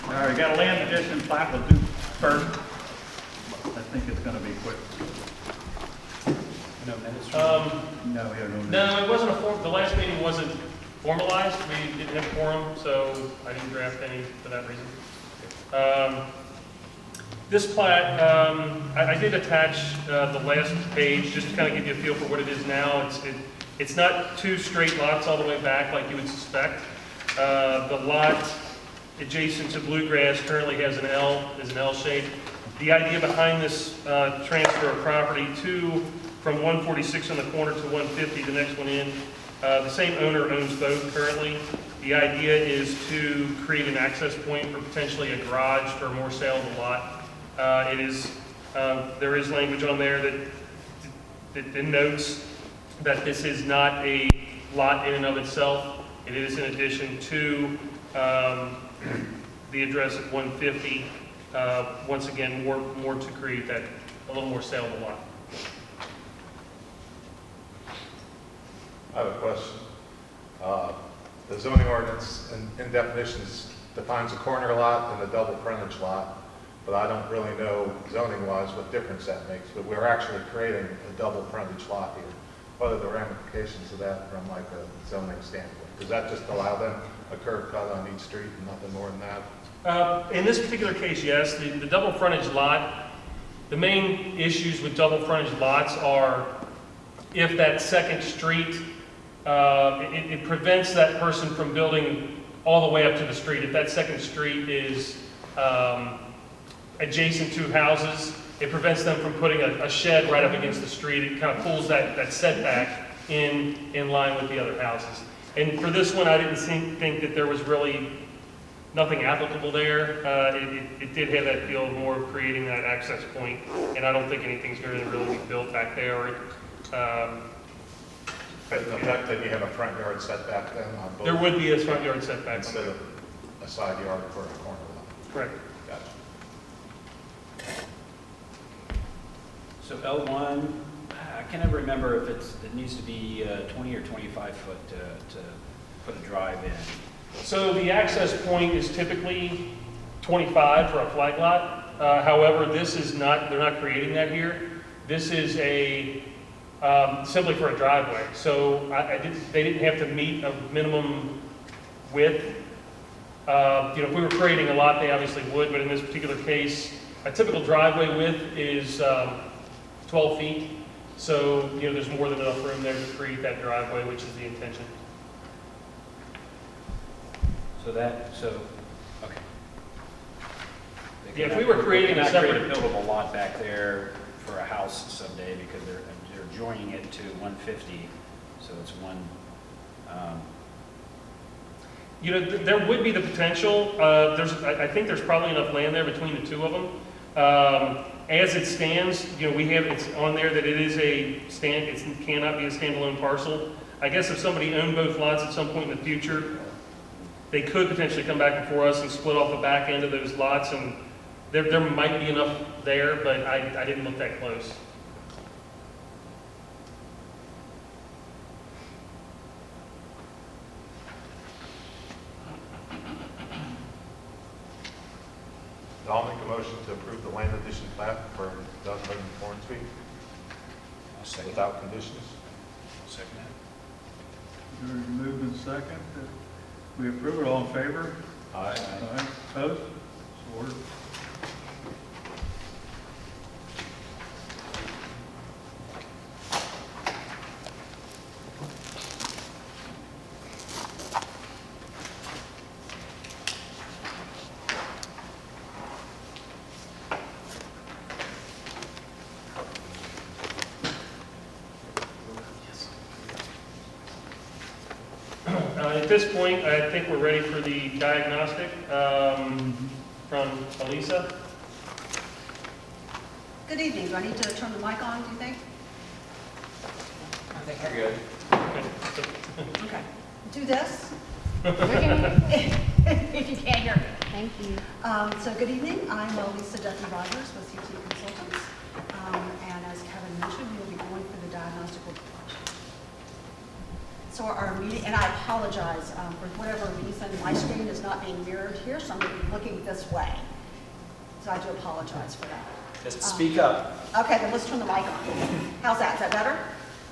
All right, got a land addition plat. We'll do first. I think it's going to be quick. No minutes? No, we have no. No, it wasn't the last meeting wasn't formalized. We didn't have a quorum, so I didn't draft any for that reason. This plat, I did attach the last page just to kind of give you a feel for what it is now. It's not two straight lots all the way back like you would suspect. The lot adjacent to Bluegrass currently has an L shape. The idea behind this transfer of property from 146 on the corner to 150, the next one in, the same owner owns both currently. The idea is to create an access point for potentially a garage for a more saleable lot. There is language on there that denotes that this is not a lot in and of itself. It is in addition to the address at 150. Once again, more to create that a little more saleable lot. I have a question. The zoning ordinance in definitions defines a corner lot and a double frontage lot, but I don't really know zoning-wise what difference that makes, but we're actually creating a double frontage lot here. What are the ramifications of that from like a zoning standpoint? Does that just allow them a curb cut on each street and nothing more than that? In this particular case, yes. The double frontage lot, the main issues with double frontage lots are if that second street, it prevents that person from building all the way up to the street. If that second street is adjacent to houses, it prevents them from putting a shed right up against the street. It kind of pulls that setback in line with the other houses. And for this one, I didn't think that there was really nothing applicable there. It did have that feel of more of creating that access point, and I don't think anything's going to really be built back there. But the fact that you have a front yard setback then on both? There would be a front yard setback. Instead of a side yard for a corner lot? Correct. Gotcha. So L1, I can never remember if it needs to be 20 or 25 foot to put a drive in. So the access point is typically 25 for a flag lot. However, this is not, they're not creating that here. This is simply for a driveway. So they didn't have to meet a minimum width. If we were creating a lot, they obviously would, but in this particular case, a typical driveway width is 12 feet. So, there's more than enough room there to create that driveway, which is the intention. Okay. Yeah, if we were creating a separate create a buildable lot back there for a house someday because they're joining it to 150, so it's one. There would be the potential. I think there's probably enough land there between the two of them. As it stands, it's on there that it cannot be a standalone parcel. I guess if somebody owned both lots at some point in the future, they could potentially come back before us and split off the back end of those lots, and there might be enough there, but I didn't look that close. I'll make a motion to approve the land addition plat for Douglas and Hornsby I'll second without conditions. Second that. There's moved and second. We approve it. All in favor? Aye. Aye. Opposed? So ordered. At this point, I think we're ready for the diagnostic from Elisa. Good evening. Do I need to turn the mic on, do you think? I think you're good. Okay. Okay. Do this, if you can't hear me. Thank you. So good evening. I'm Elisa Duffy-Rogers with CT Consultants. And as Kevin mentioned, we will be going for the diagnostic report. So our meeting, and I apologize, for whatever reason, my screen is not being mirrored here, so I'm going to be looking this way. So I do apologize for that. Just speak up. Okay, then let's turn the mic on. How's that? Is that better?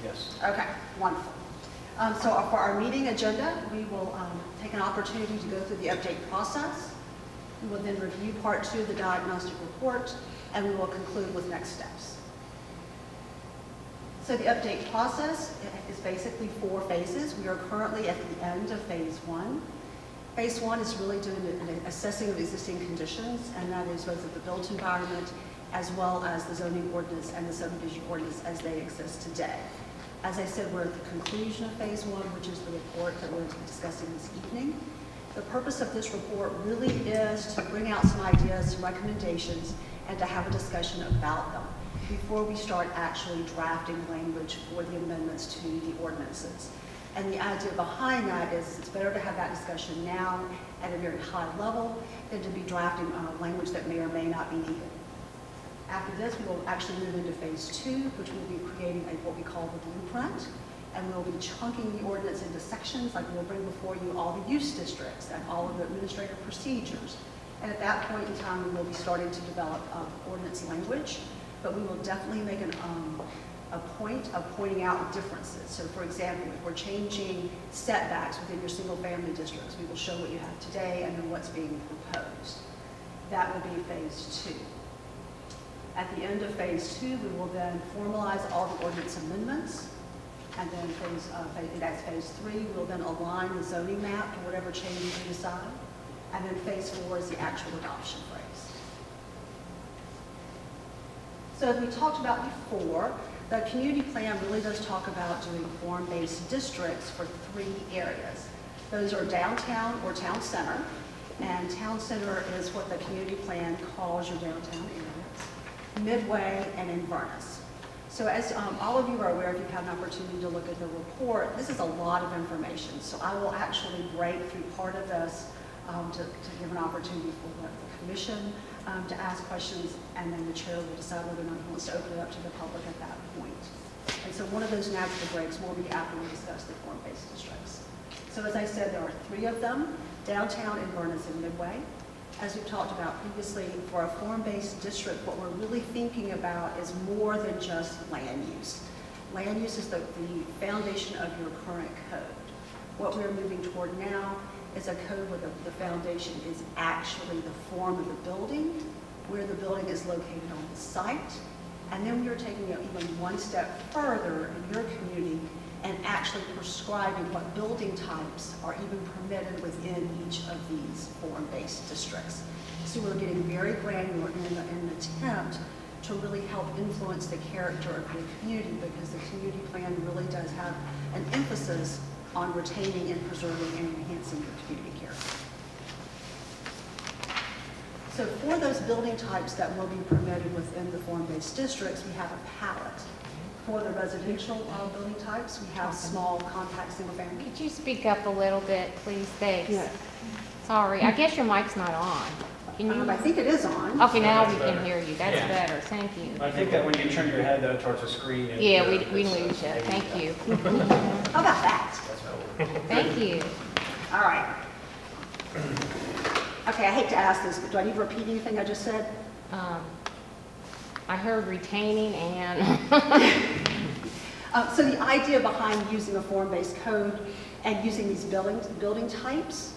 Yes. Okay, wonderful. So for our meeting agenda, we will take an opportunity to go through the update process. We will then review part 2 of the diagnostic report, and we will conclude with next steps. So the update process is basically 4 phases. We are currently at the end of phase 1. Phase 1 is really doing an assessing of existing conditions, and that is both of the built environment as well as the zoning ordinance and the subdivision ordinance as they exist today. As I said, we're at the conclusion of phase 1, which is the report that we're discussing this evening. The purpose of this report really is to bring out some ideas, some recommendations, and to have a discussion about them before we start actually drafting language for the amendments to the ordinances. And the idea behind that is it's better to have that discussion now at a very high level than to be drafting language that may or may not be needed. After this, we will actually move into phase 2, which will be creating what we call the blueprint. And we'll be chunking the ordinance into sections, like we'll bring before you all the use districts and all of the administrative procedures. And at that point in time, we will be starting to develop ordinance language, but we will definitely make a point of pointing out differences. So for example, if we're changing setbacks within your single family districts, we will show what you have today and then what's being proposed. That will be phase 2. At the end of phase 2, we will then formalize all the ordinance amendments. And then that's phase 3, we'll then align the zoning map to whatever changes we decide. And then phase 4 is the actual adoption phase. So as we talked about before, the community plan really does talk about doing form-based districts for 3 areas. Those are downtown or town center. And town center is what the community plan calls your downtown areas. Midway and Inverness. So as all of you are aware, if you've had an opportunity to look at the report, this is a lot of information. So I will actually break through part of this to give an opportunity for the commission to ask questions, and then the chair will decide whether or not he wants to open it up to the public at that point. And so one of those natural breaks will be after we discuss the form-based districts. So as I said, there are 3 of them, downtown, Inverness, and Midway. As we've talked about previously, for a form-based district, what we're really thinking about is more than just land use. Land use is the foundation of your current code. What we're moving toward now is a code where the foundation is actually the form of the building, where the building is located on the site, and then we are taking it even one step further in your community and actually prescribing what building types are even permitted within each of these form-based districts. So we're getting very granular in an attempt to really help influence the character of your community, because the community plan really does have an emphasis on retaining and preserving and enhancing your community character. So for those building types that will be permitted within the form-based districts, we have a palette. For the residential building types, we have small, compact, single-family. Could you speak up a little bit, please? Thanks. Yeah. Sorry, I guess your mic's not on. Can you? I think it is on. Okay, now That's we can better. hear you. That's Yeah. better. Thank you. I think that when you turn your head though towards the screen. Yeah, we lose you. Thank you. How about that? That's how Thank you. All right. Okay, I hate to ask this, but do I need to repeat anything I just said? I heard retaining and, So the idea behind using a form-based code and using these building types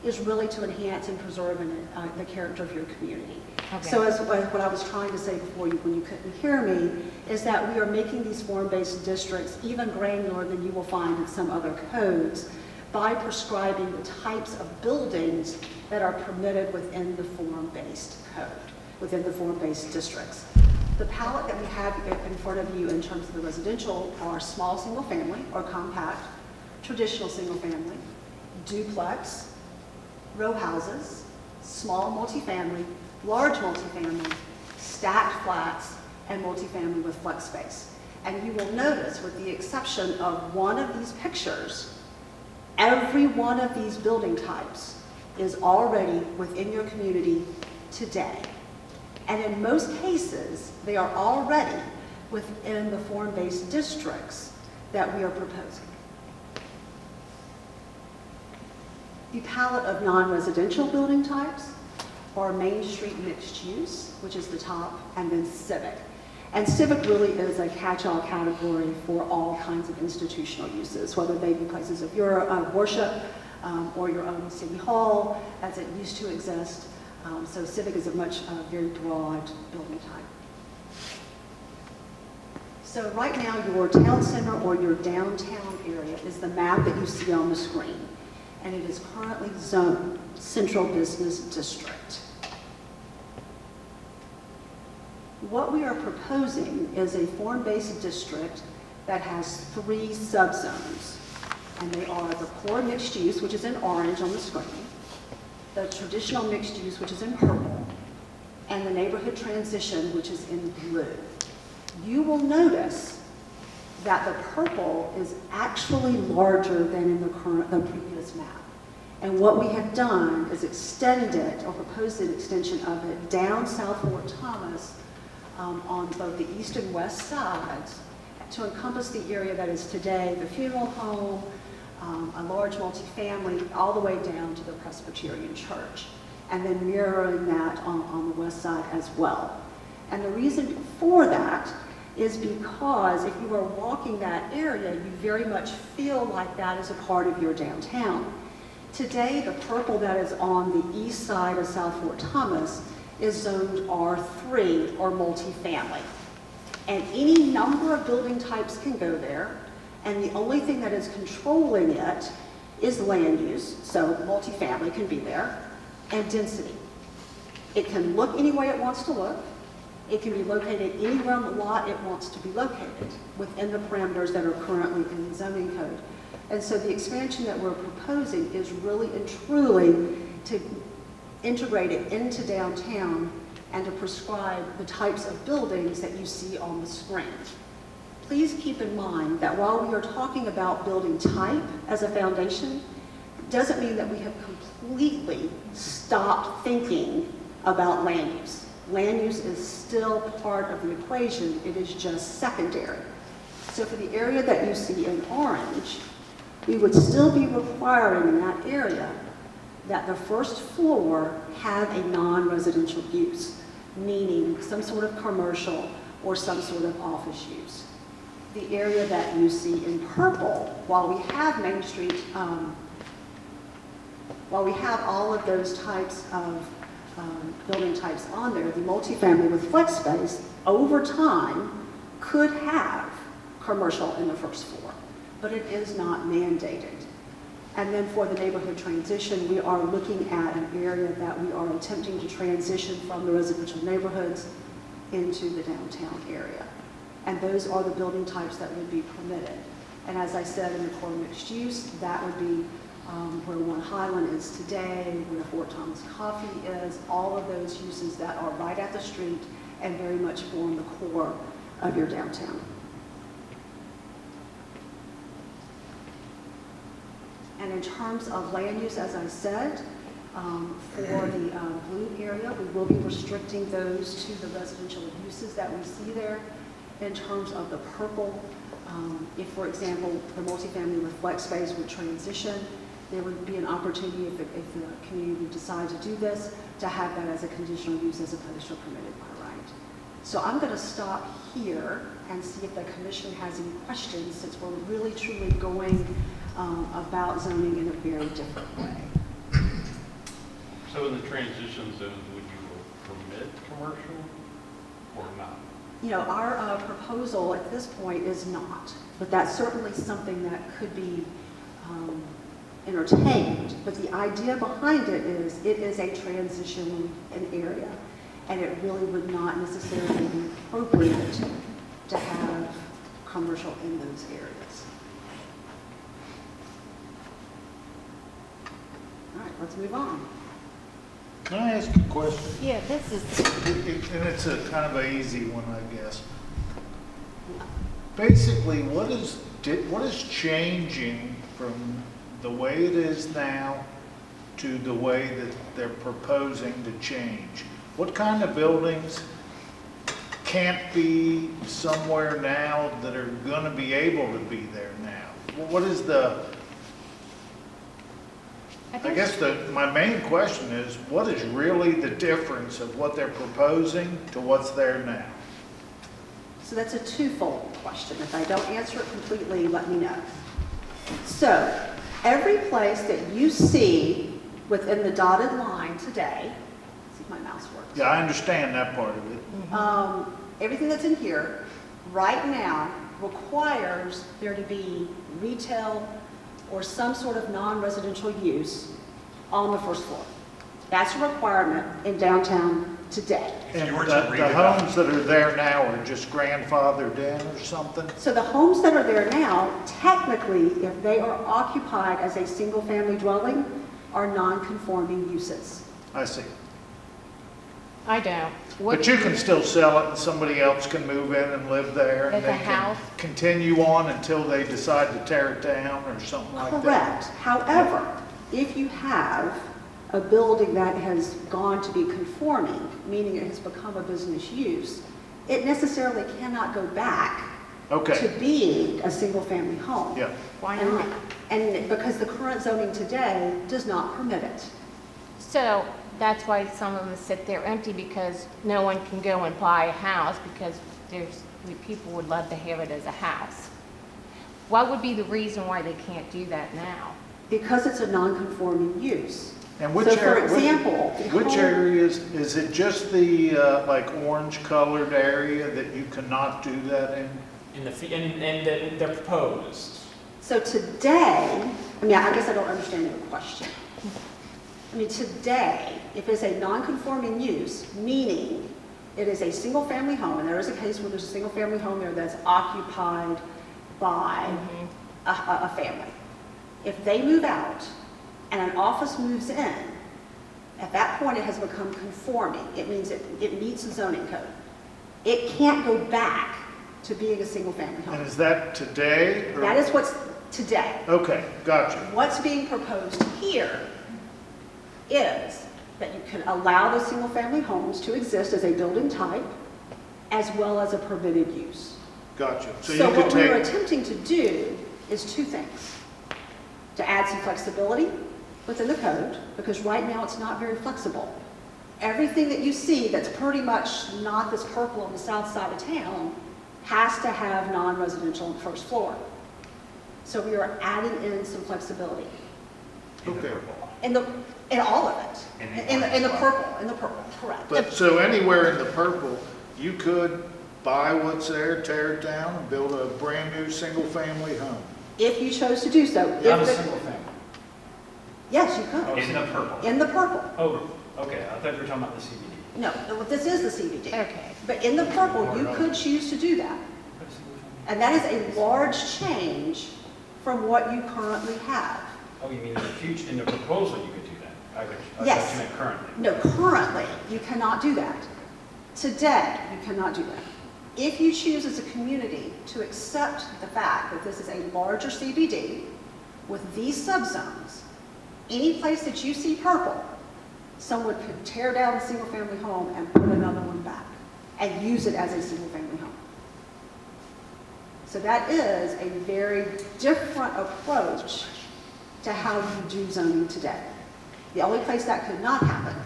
is really to enhance and preserve the character of your community. Okay. So as what I was trying to say before you, when you couldn't hear me, is that we are making these form-based districts even granular than you will find in some other codes by prescribing the types of buildings that are permitted within the form-based code, within the form-based districts. The palette that we have in front of you in terms of the residential are small single family or compact, traditional single family, duplex, row houses, small multifamily, large multifamily, stacked flats, and multifamily with flex space. And you will notice, with the exception of one of these pictures, every one of these building types is already within your community today. And in most cases, they are already within the form-based districts that we are proposing. The palette of non-residential building types are Main Street mixed use, which is the top, and then civic. And civic really is a catch-all category for all kinds of institutional uses, whether they be places of your worship or your own city hall, as it used to exist. So civic is a very broad building type. So right now, your town center or your downtown area is the map that you see on the screen, and it is currently zoned Central Business District. What we are proposing is a form-based district that has 3 subzones, and they are the core mixed use, which is in orange on the screen, the traditional mixed use, which is in purple, and the neighborhood transition, which is in blue. You will notice that the purple is actually larger than in the previous map. And what we have done is extended it, or proposed an extension of it, down South Fort Thomas on both the east and west sides to encompass the area that is today the funeral home, a large multifamily, all the way down to the Presbyterian Church, and then mirroring that on the west side as well. And the reason for that is because if you are walking that area, you very much feel like that is a part of your downtown. Today, the purple that is on the east side of South Fort Thomas is zoned R3, or multifamily. And any number of building types can go there, and the only thing that is controlling it is land use, so multifamily can be there, and density. It can look any way it wants to look. It can be located anywhere on the lot it wants to be located within the parameters that are currently in the zoning code. And so the expansion that we're proposing is really and truly to integrate it into downtown and to prescribe the types of buildings that you see on the screen. Please keep in mind that while we are talking about building type as a foundation, it doesn't mean that we have completely stopped thinking about land use. Land use is still part of the equation, it is just secondary. So for the area that you see in orange, we would still be requiring in that area that the first floor have a non-residential use, meaning some sort of commercial or some sort of office use. The area that you see in purple, while we have Main Street, while we have all of those types of building types on there, the multifamily with flex space over time could have commercial in the first floor, but it is not mandated. And then for the neighborhood transition, we are looking at an area that we are attempting to transition from the residential neighborhoods into the downtown area. And those are the building types that would be permitted. And as I said, in the core mixed use, that would be where One Highland is today, where Fort Thomas Coffee is, all of those uses that are right at the street and very much form the core of your downtown. And in terms of land use, as I said, for the blue area, we will be restricting those to the residential uses that we see there. In terms of the purple, if, for example, the multifamily with flex space would transition, there would be an opportunity if the community would decide to do this, to have that as a conditional use as opposed to permitted by right. So I'm going to stop here and see if the commission has any questions, since we're really truly going about zoning in a very different way. So in the transition zones, would you permit commercial or not? You know, our proposal at this point is not, but that's certainly something that could be entertained. But the idea behind it is a transition in area, and it really would not necessarily be appropriate to have commercial in those areas. All right, let's move on. Can I ask a question? Yeah, this is, And it's a kind of an easy one, I guess. Basically, what is changing from the way it is now to the way that they're proposing to change? What kind of buildings can't be somewhere now that are going to be able to be there now? What is the... I guess my main question is, what is really the difference of what they're proposing to what's there now? So that's a twofold question. If I don't answer it completely, let me know. So every place that you see within the dotted line today, let's see if my mouse works. Yeah, I understand that part of it. Everything that's in here right now requires there to be retail or some sort of non-residential use on the first floor. That's a requirement in downtown today. And you were to the read it out. homes that are there now are just grandfathered in or something? So the homes that are there now, technically, if they are occupied as a single-family dwelling, are non-conforming uses. I see. I don't. But you can still sell it and somebody else can move in and live there. As And a they can house? continue on until they decide to tear it down or something like that. Correct. However, if you have a building that has gone to be conforming, meaning it has become a business use, it necessarily cannot go back to Okay, being a single-family home. yeah. Why And- not? And because the current zoning today does not permit it. So that's why some of them sit there empty, because no one can go and buy a house, because people would love to have it as a house. What would be the reason why they can't do that now? Because it's a non-conforming use. And which So for area, example, the which home- areas, is it just the like orange colored area that you cannot do that in? And they're proposed. So today, I guess I don't understand your question. Today, if it's a non-conforming use, meaning it is a single-family home, and there is a case where there's a single-family home there that's occupied by a family. If they move out and an office moves in, at that point it has become conforming. It means it meets the zoning code. It can't go back to being a single-family home. And is that today? or- That is what's today. Okay, gotcha. What's being proposed here is that you can allow the single-family homes to exist as a building type as well as a permitted use. Gotcha. So you So could what we are take, attempting to do is two things. To add some flexibility within the code, because right now it's not very flexible. Everything that you see that's pretty much not this purple on the south side of town has to have non-residential on the first floor. So we are adding in some flexibility okay. in all of it. In the purple, correct. But so anywhere in the purple, you could buy what's there, tear it down, and build a brand new single-family home. If you chose to do so. Not If a the- single family. Yes, you could. In the purple. In the purple. Oh, okay, I thought you were talking about the CBD. No, this is the CBD. Okay. But in the purple, you could choose to do that. And that is a large change from what you currently have. Oh, you mean in the future, in the proposal you could do that? I thought Yes. you meant currently. No, currently, you cannot do that. Today, you cannot do that. If you choose as a community to accept the fact that this is a larger CBD with these subzones, any place that you see purple, someone could tear down a single-family home and put another one back and use it as a single-family home. So that is a very different approach to how you do zoning today. The only place that could not happen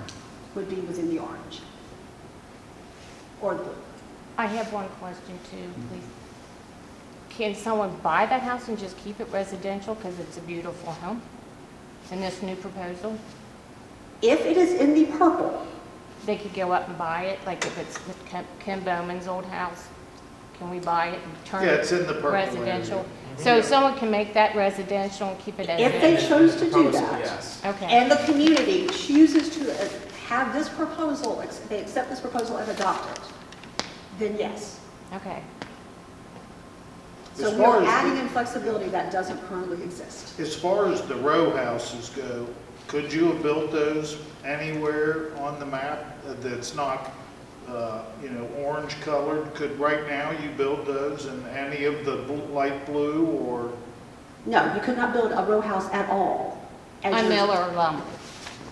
would be within the orange or the blue. I have one question too, please. Can someone buy that house and just keep it residential because it's a beautiful home in this new proposal? If it is in the purple, They could go up and buy it, like if it's Ken Bowman's old house, can we buy it and turn Yeah, it it's in the purple residential? area. So someone can make that residential and keep it as if they is? chose to do Proposal, that, yes. Okay, and the community chooses to have this proposal, they accept this proposal and adopt it, then yes. okay. So As we far are as adding in flexibility that doesn't currently exist. As far as the row houses go, could you have built those anywhere on the map that's not, orange colored? Could right now you build those in any of the light blue or? No, you could not build a row house at all. as On your- Miller or Lumber?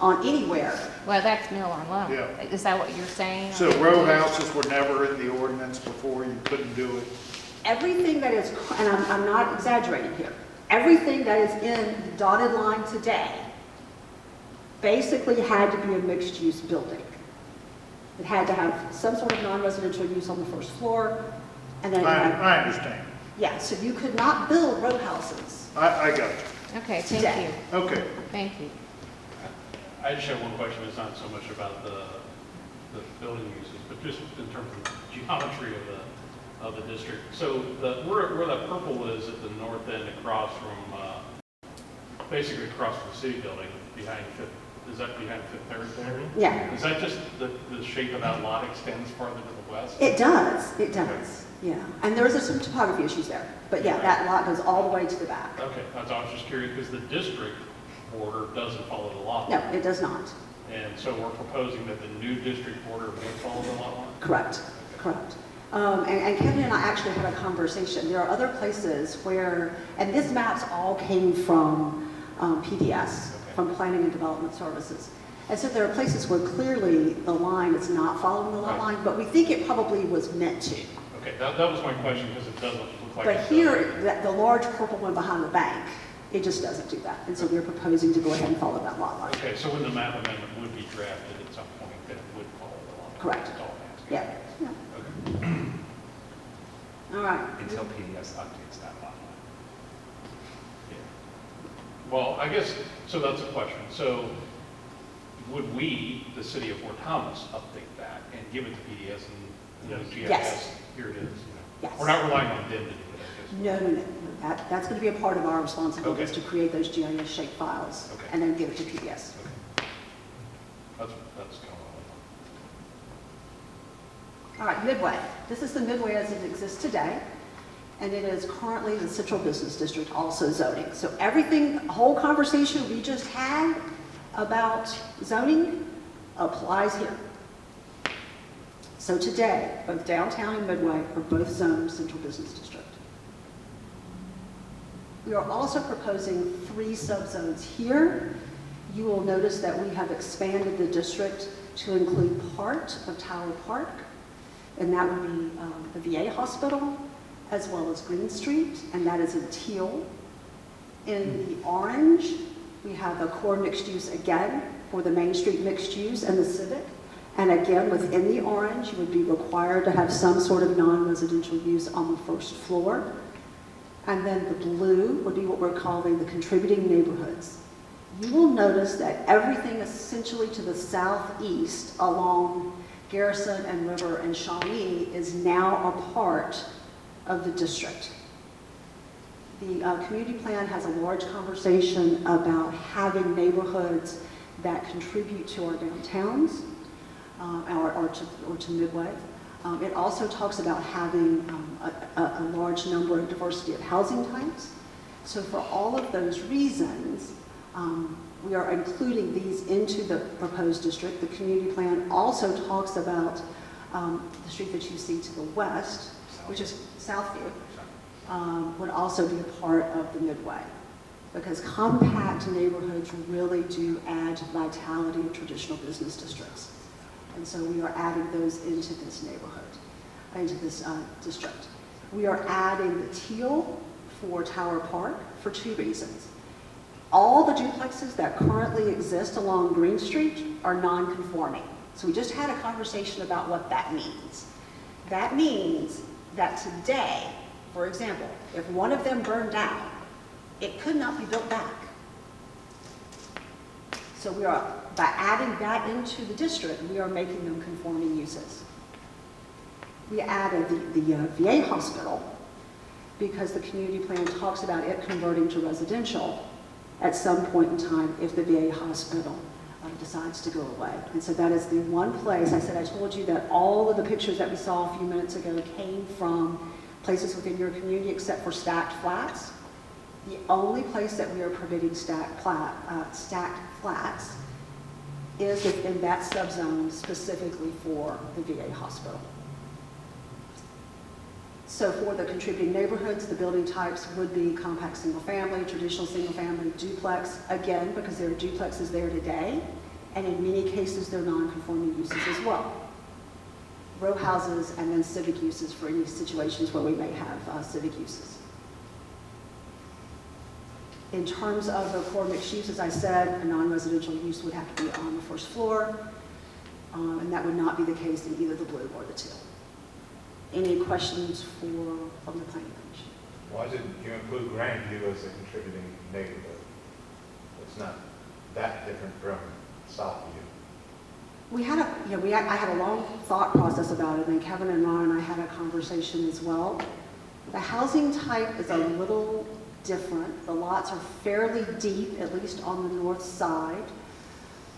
On anywhere. Well, that's Miller and Lumber. Yeah. Is that what you're saying? So row houses were never in the ordinance before, you couldn't do it? Everything that is, and I'm not exaggerating here, everything that is in the dotted line today basically had to be a mixed-use building. It had to have some sort of non-residential use on the first floor, and then it had, I understand. yeah, so you could not build row houses. I got you. Okay, Today. thank you, Okay. thank you. I just have one question, it's not so much about the building uses, but just in terms of geometry of the district. So where that purple is at the north end across from, basically across from the city building, behind Fifth, is that behind Fifth Third there? Yeah, Is that just the shape of that lot extends farther to the west? it does, yeah. And there is some topography issues there, but yeah, that lot goes all the way to the back. Okay, I was just curious, because the district border doesn't follow the lot. No, it does not. And so we're proposing that the new district border would follow the lot line? Correct, correct. And Kevin and I actually had a conversation. There are other places where, and this maps all came from PDS, from Planning and Development Services. And so there are places where clearly the line is not following the lot line, but we think it probably was meant to. Okay, that was my question, because it doesn't look like. But it does. here, the large purple one behind the bank, it just doesn't do that. And so we're proposing to go ahead and follow that lot line. Okay, so when the map amendment would be drafted at some point, then it would follow the lot line? Correct. That's all I'm asking. Yeah, yeah. Okay. All right. Until PDS updates that lot line. Yeah. Well, I guess, so that's a question. So would we, the city of Fort Thomas, update that and give it to PDS and, GIS? Yes. Here it is. Yes. We're not relying on them to do it, I guess. No. That's going to be a part of our responsibility, is Okay. to create those GIS shape files Okay. and then give it to PBS. Okay. That's going on. All right, Midway. This is the Midway as it exists today, and it is currently the Central Business District, also zoning. So everything, the whole conversation we just had about zoning applies here. So today, both downtown and Midway are both zoned Central Business District. We are also proposing 3 subzones here. You will notice that we have expanded the district to include part of Tower Park, and that would be the VA hospital, as well as Green Street, and that is in teal. In the orange, we have a core mixed use again for the Main Street mixed use and the Civic. And again, within the orange, you would be required to have some sort of non-residential use on the first floor. And then the blue would be what we're calling the contributing neighborhoods. You will notice that everything essentially to the southeast along Garrison and River and Shawnee is now a part of the district. The community plan has a large conversation about having neighborhoods that contribute to our downtowns or to Midway. It also talks about having a large number of diversity of housing types. So for all of those reasons, we are including these into the proposed district. The community plan also talks about the street that you see to the west, which is Southview, would also be a part of the Midway, because compact neighborhoods really do add to the vitality of traditional business districts. And so we are adding those into this neighborhood, into this district. We are adding the teal for Tower Park for 2 reasons. All the duplexes that currently exist along Green Street are non-conforming. So we just had a conversation about what that means. That means that today, for example, if one of them burned down, it could not be built back. So we are, by adding that into the district, we are making them conforming uses. We added the VA hospital because the community plan talks about it converting to residential at some point in time if the VA hospital decides to go away. And so that is the one place, I told you that all of the pictures that we saw a few minutes ago came from places within your community except for stacked flats. The only place that we are permitting stacked flats is within that subzone specifically for the VA hospital. So for the contributing neighborhoods, the building types would be compact single family, traditional single family, duplex, again, because there are duplexes there today, and in many cases, they're non-conforming uses as well. Row houses and then civic uses for any situations where we may have civic uses. In terms of the core mixed use, as I said, a non-residential use would have to be on the first floor, and that would not be the case in either the blue or the teal. Any questions from the planning commission? Why didn't you include Grandview as a contributing neighborhood? It's not that different from Southview. We had I had a long thought process about it, and Kevin and Ron and I had a conversation as well. The housing type is a little different. The lots are fairly deep, at least on the north side.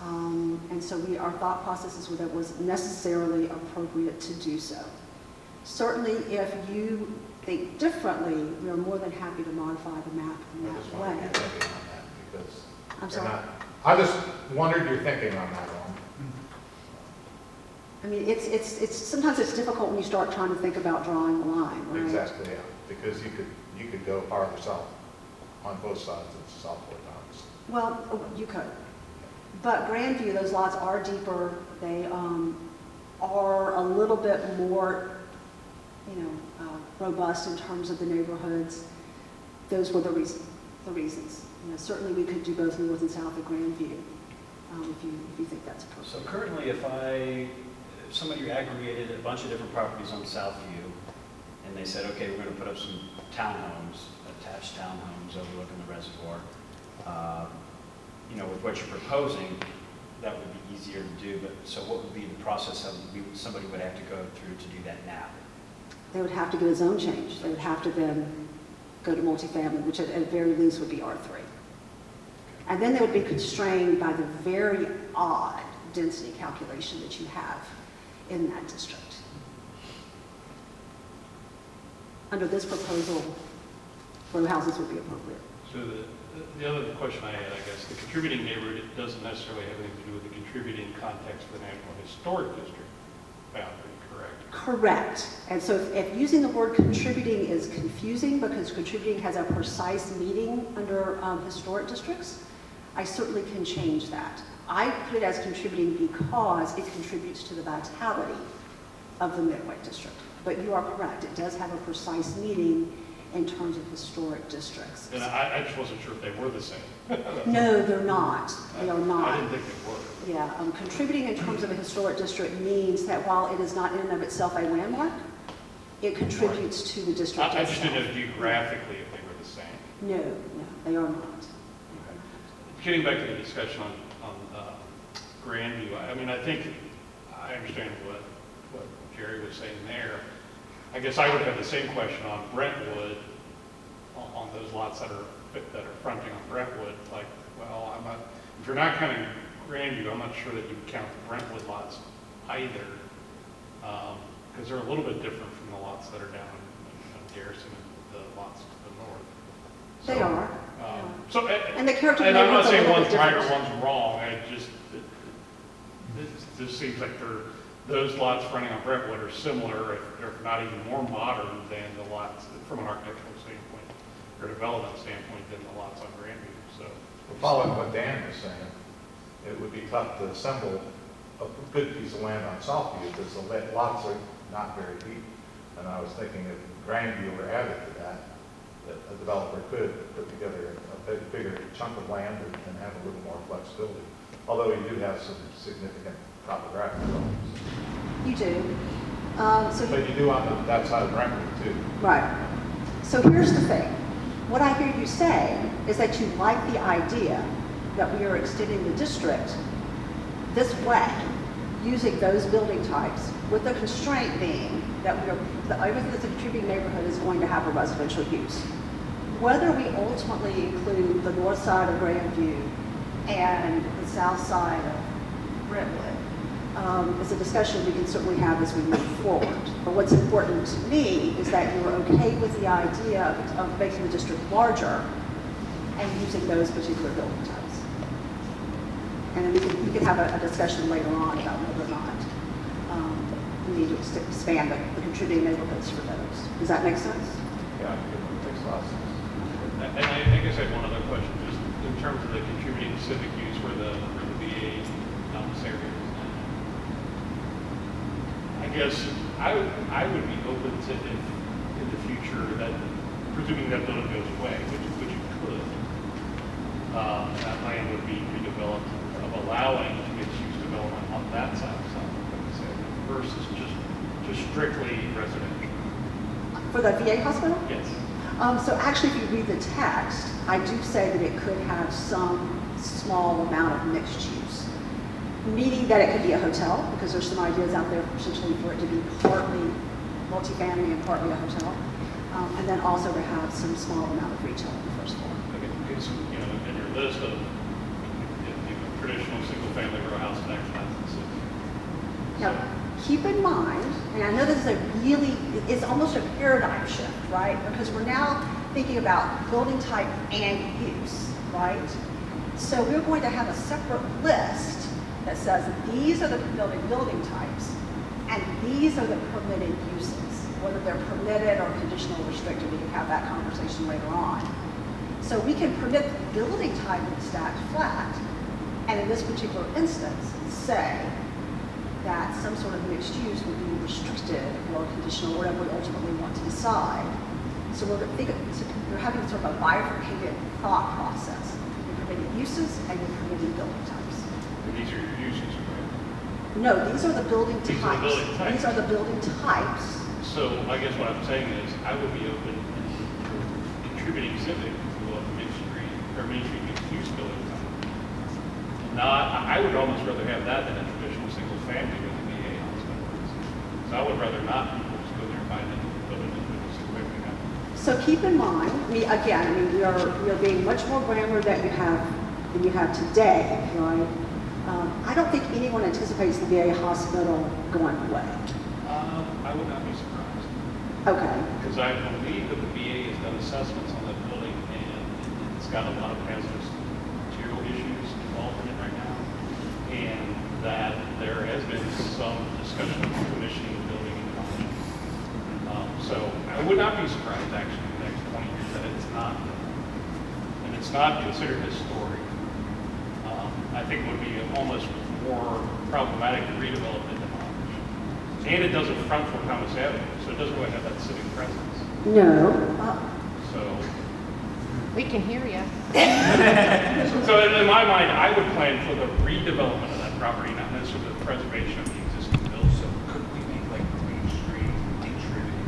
And so our thought process is that it was necessarily appropriate to do so. Certainly, if you think differently, we are more than happy to modify the map in I just that wanted way. your thinking on that because I'm you're sorry? not, I just wondered your thinking on that one. I mean, sometimes it's difficult when you start trying to think about drawing a line, right? Exactly, yeah, because you could go farther south on both sides of Southport Towns. Well, you could. But Grandview, those lots are deeper. They are a little bit more, robust in terms of the neighborhoods. Those were the reasons. Certainly we could do both north and south of Grandview if you think that's appropriate. So currently, if somebody aggregated a bunch of different properties on Southview, and they said, okay, we're going to put up some townhomes, attached townhomes overlooking the reservoir, with what you're proposing, that would be easier to do, but so what would be the process of somebody would have to go through to do that now? They would have to get a zone change. They would have to then go to multifamily, which at very least would be R3. And then they would be constrained by the very odd density calculation that you have in that district. Under this proposal, row houses would be appropriate. So the other question I had, I guess, the contributing neighborhood, it doesn't necessarily have anything to do with the contributing context of the National Historic District boundary, correct? Correct. And so if using the word contributing is confusing because contributing has a precise meaning under historic districts, I certainly can change that. I put it as contributing because it contributes to the vitality of the Midway district. But you are correct. It does have a precise meaning in terms of historic districts. And I just wasn't sure if they were the same. No, they're not. They are not. I didn't think they were. Yeah, contributing in terms of a historic district means that while it is not in and of itself a landmark, it contributes to the district I just itself. didn't know geographically if they were the same. No, they are not. Getting back to the discussion on Grandview, I mean, I think I understand what Jerry was saying there. I guess I would have the same question on Brentwood, on those lots that are fronting on Brentwood. Like, well, if you're not counting Grandview, I'm not sure that you would count the Brentwood lots either, because they're a little bit different from the lots that are down in Garrison and the lots to the north. They are. So, And the character and I'm not neighborhoods are a saying little one's bit right or different. one's wrong. It just seems like those lots fronting on Brentwood are similar, if they're not even more modern than the lots from an architectural standpoint or development standpoint than the lots on Grandview. So, Following what Dan was saying, it would be tough to assemble a good piece of land on Southview because the lots are not very deep. And I was thinking if Grandview were added to that a developer could put together a bigger chunk of land and have a little more flexibility. Although you do have some significant topographic problems. You do. But you do on that side of Brentwood too. Right. So here's the thing. What I hear you say is that you like the idea that we are extending the district this way, using those building types, with the constraint being that everything that's a contributing neighborhood is going to have a residential use. Whether we ultimately include the north side of Grandview and the south side of Brentwood is a discussion we can certainly have as we move forward. But what's important to me is that you're okay with the idea of making the district larger and using those particular building types. And then we can have a discussion later on about whether or not we need to expand the contributing neighborhoods for those. Does that make sense? Yeah, it makes a lot of sense. and I guess I have one other question, just in terms of the contributing civic use where the VA area is now. I guess I would be open to if in the future that, presuming that building goes away, which it could, that land would be redeveloped, of allowing mixed-use development on that side of South versus just strictly residential. For the VA hospital? Yes. So actually, if you read the text, I do say that it could have some small amount of mixed use, meaning that it could be a hotel, because there's some ideas out there potentially for it to be partly multifamily and partly a hotel, and then also to have some small amount of retail on the first floor. Okay, because, you know, in your list of traditional single-family row house tax classes. Now, keep in mind, and I know this is it's almost a paradigm shift, right? Because we're now thinking about building type and use, right? So we're going to have a separate list that says these are the building types, and these are the permitted uses. Whether they're permitted or conditional restricted, we can have that conversation later on. So we can permit the building type of stacked flat, and in this particular instance, say that some sort of mixed use would be restricted or conditional, whatever we ultimately want to decide. So we're having sort of a bifurcated thought process. You're permitting uses and you're permitting building types. And these are your uses, right? No, these are the building These are the types. building types. These are the building types. So I guess what I'm saying is, I would be open to contributing civic to a Main Street, or Main Street mixed-use building type. I would almost rather have that than a traditional single family with a VA hospital. So I would rather not people just go there and buy an individual building and just quickly have. So keep in mind, we are being much more granular than you have today, right? I don't think anyone anticipates the VA hospital going away. I would not be surprised. Okay. Because I believe that the VA has done assessments on that building, and it's got a lot of hazardous material issues involved in it right now. And that there has been some discussion of commissioning the building in Highlander. So I would not be surprised, actually, in the next 20 years that it's not, and it's not considered historic. I think it would be almost more problematic to redevelop it. And it doesn't front from Thomas Avenue, so it doesn't really have that civic presence. No. So, We can hear you. so in my mind, I would plan for the redevelopment of that property, not necessarily the preservation of the existing building. So could we make like Green Street contributing?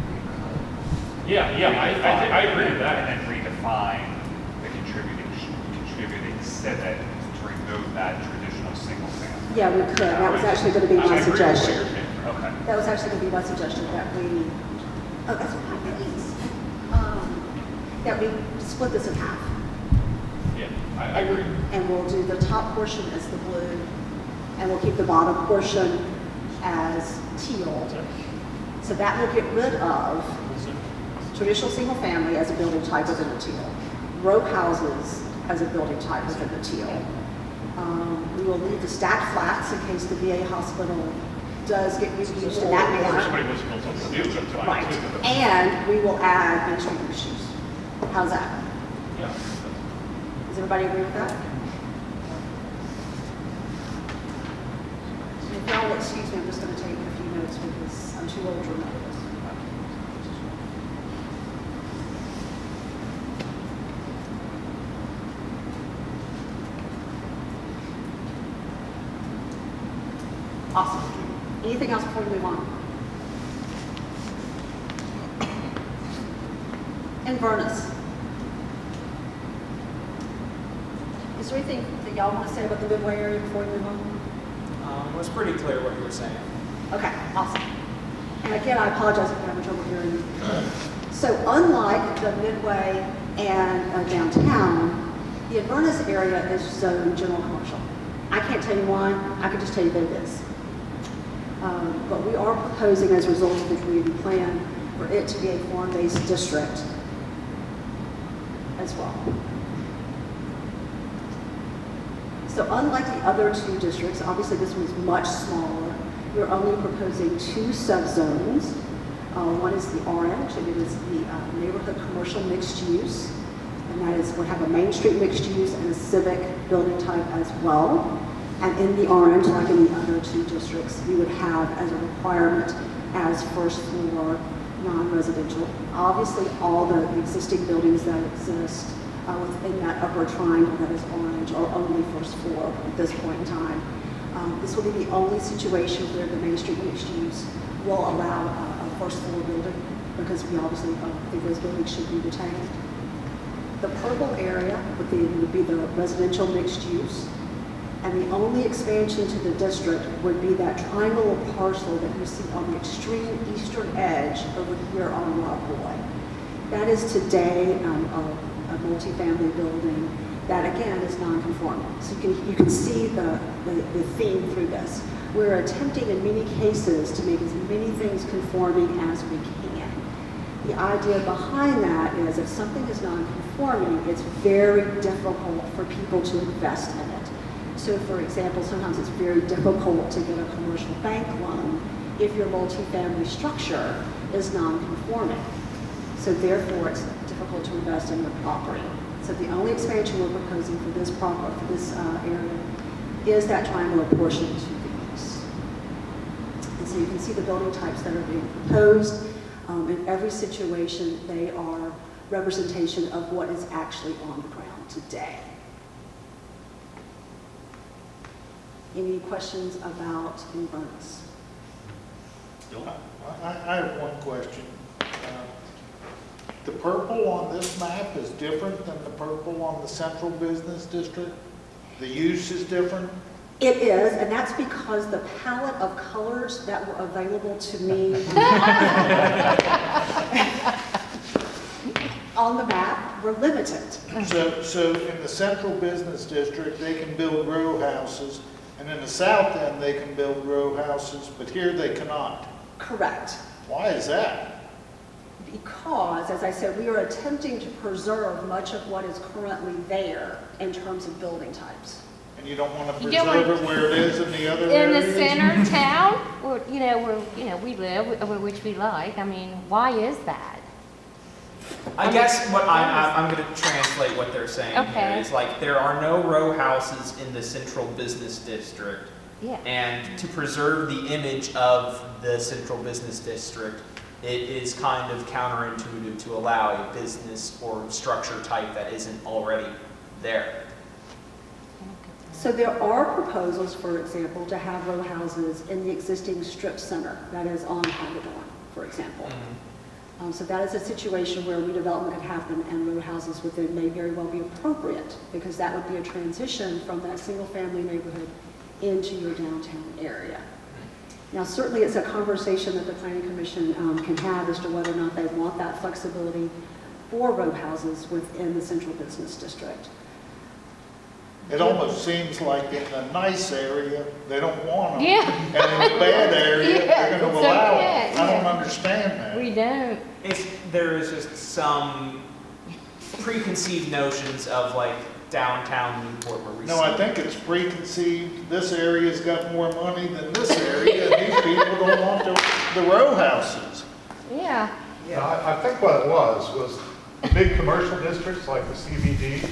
Yeah, I agree with that. And then redefine the contributing civic to remove that traditional single family. Yeah, we could. That was actually going to be I my agree with what suggestion. you're saying. Okay. That was actually going to be my suggestion, that we, that's what it is. That we split this in half. Yeah, I agree. And we'll do the top portion as the blue, and we'll keep the bottom portion as teal. So that will get rid of traditional single family as a building type within the teal, row houses as a building type within the teal. We will leave the stacked flats in case the VA hospital does get reused in that Or manner. somebody wants to build something new, that's fine Right. too. And we will add Main Street issues. How's that? Yeah. Does everybody agree with that? If y'all will excuse me, I'm just going to take a few notes because I'm too old to remember this. Awesome. Anything else before we move on? Inverness. Is there anything that y'all want to say about the Midway area before we move on? It was pretty clear what you were saying. Okay, awesome. And again, I apologize if I'm having trouble hearing you. So unlike the Midway and downtown, the Inverness area is zoned general commercial. I can't tell you why, I can just tell you that it is. But we are proposing, as a result of the community plan, for it to be a form-based district as well. So unlike the other two districts, obviously this one's much smaller. We're only proposing 2 subzones. One is the orange, and it is the neighborhood commercial mixed use. And that is, would have a Main Street mixed use and a civic building type as well. And in the orange, like in the other 2 districts, we would have as a requirement as first floor non-residential. Obviously, all the existing buildings that exist within that upper triangle that is orange, or only first floor at this point in time. This will be the only situation where the Main Street mixed use will allow a first floor building, because we obviously think those buildings should be retained. The purple area would be the residential mixed use, and the only expansion to the district would be that triangular parcel that you see on the extreme eastern edge over here on Rock Boy. That is today a multifamily building that again is non-conforming. So you can see the theme through this. We're attempting in many cases to make as many things conforming as we can. The idea behind that is if something is non-conforming, it's very difficult for people to invest in it. So for example, sometimes it's very difficult to get a commercial bank loan if your multifamily structure is non-conforming. So therefore, it's difficult to invest in your property. So the only expansion we're proposing for this area is that triangular portion to the east. And so you can see the building types that are being proposed. In every situation, they are representation of what is actually on the ground today. Any questions about Inverness? I have one question. The purple on this map is different than the purple on the central business district? The use is different? It is, and that's because the palette of colors that were available to me on the map were limited. So in the central business district, they can build row houses, and in the south end, they can build row houses, but here they cannot. Correct. Why is that? Because, as I said, we are attempting to preserve much of what is currently there in terms of building types. And you don't want to You don't preserve want- it where it is in the other In areas? the center town, where we live, which we like, I mean, why is that? I guess what I'm going to translate what they're saying Okay. here is like there are no row houses in the central business district, Yeah. and to preserve the image of the central business district, it is kind of counterintuitive to allow a business or structure type that isn't already there. So there are proposals, for example, to have row houses in the existing strip center that is on Highlander, for example. So that is a situation where redevelopment could happen and row houses within may very well be appropriate, because that would be a transition from that single-family neighborhood into your downtown area. Now, certainly it's a conversation that the Planning Commission can have as to whether or not they want that flexibility for row houses within the central business district. It almost seems like in the nice area, they don't want them. Yeah. And in the bad area, Yeah, they're going to it's allow okay, them. I don't yeah. understand that. We don't. There is just some preconceived notions of like downtown Newport where we No, I think it's preconceived, this area's got more money than this area, and these people don't want the row houses. Yeah. I think what it was big commercial districts like the CBD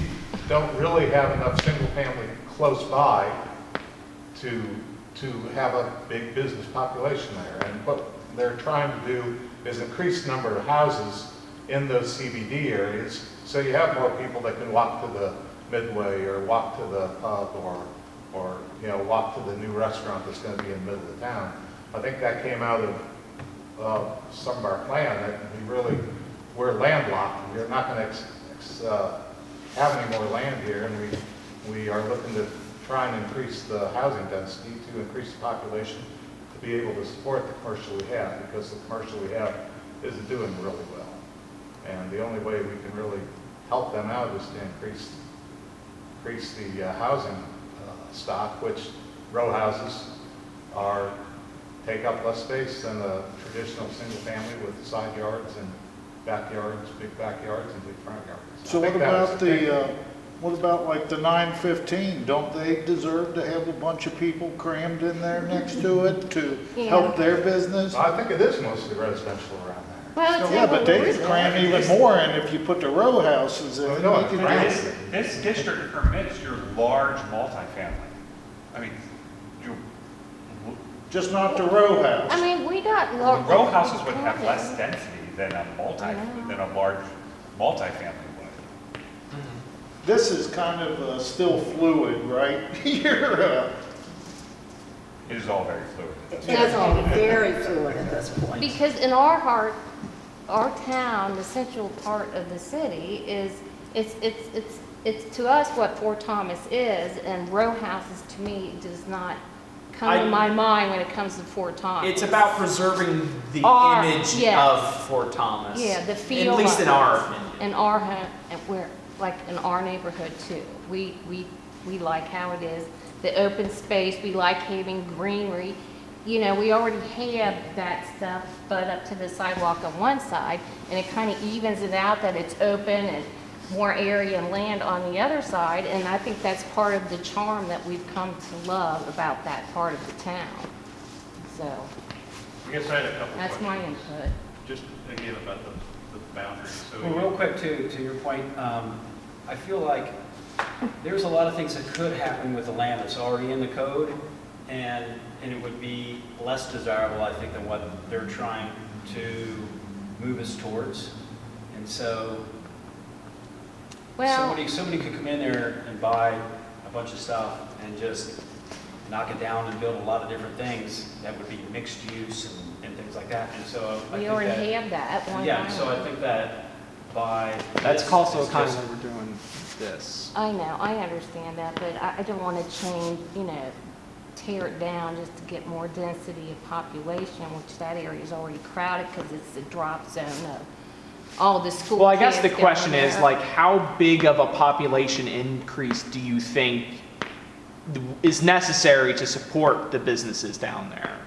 don't really have enough single family close by to have a big business population there. And what they're trying to do is increase the number of houses in those CBD areas, so you have more people that can walk to the Midway or walk to the pub or walk to the new restaurant that's going to be in the middle of the town. I think that came out of some of our plan, that we're landlocked. We're not going to have any more land here, and we are looking to try and increase the housing density to increase the population to be able to support the commercial we have, because the commercial we have isn't doing really well. And the only way we can really help them out is to increase the housing stock, which row houses take up less space than a traditional single family with side yards and backyards, big backyards and big front yards. So what about like the 915? Don't they deserve to have a bunch of people crammed in there next to it to help their business? I think it is mostly residential around there. Well, it's Yeah, but they everywhere. could cram even more in if you put the row houses in. Well, no, You could right. do- This district permits your large multifamily. I mean, your Just not the row house. I mean, we got. row houses would have less density than a large multifamily would. this is kind of still fluid, right? It is all very fluid. It's all very fluid at this point. Because in our heart, our town, the central part of the city is, it's to us what Fort Thomas is, and row houses to me does not come to my mind when it comes to Fort Thomas. It's about preserving the Our- image yes. of Fort Thomas. Yeah, the feel. At least in of our it. opinion. In our home, and we're, like, in our neighborhood too. We like how it is, the open space, we like having greenery. You know, we already have that stuff, but up to the sidewalk on one side, and it kind of evens it out that it's open and more area and land on the other side, and I think that's part of the charm that we've come to love about that part of the town. So, I guess I had a couple that's questions. my input. Just again about the boundaries. So Well, real quick to your point, I feel like there's a lot of things that could happen with the land that's already in the code, and it would be less desirable, I think, than what they're trying to move us towards. And so Well, somebody could come in there and buy a bunch of stuff and just knock it down and build a lot of different things that would be mixed use and things like that. And so I we think already that, have that one. yeah, so I think that by That's this, also it's kind of just- why we're doing this. I know, I understand that, but I don't want to change, you know, tear it down just to get more density of population, which that area is already crowded because it's the drop zone of all the school Well, I guess the kids question going is, there. like, how big of a population increase do you think is necessary to support the businesses down there?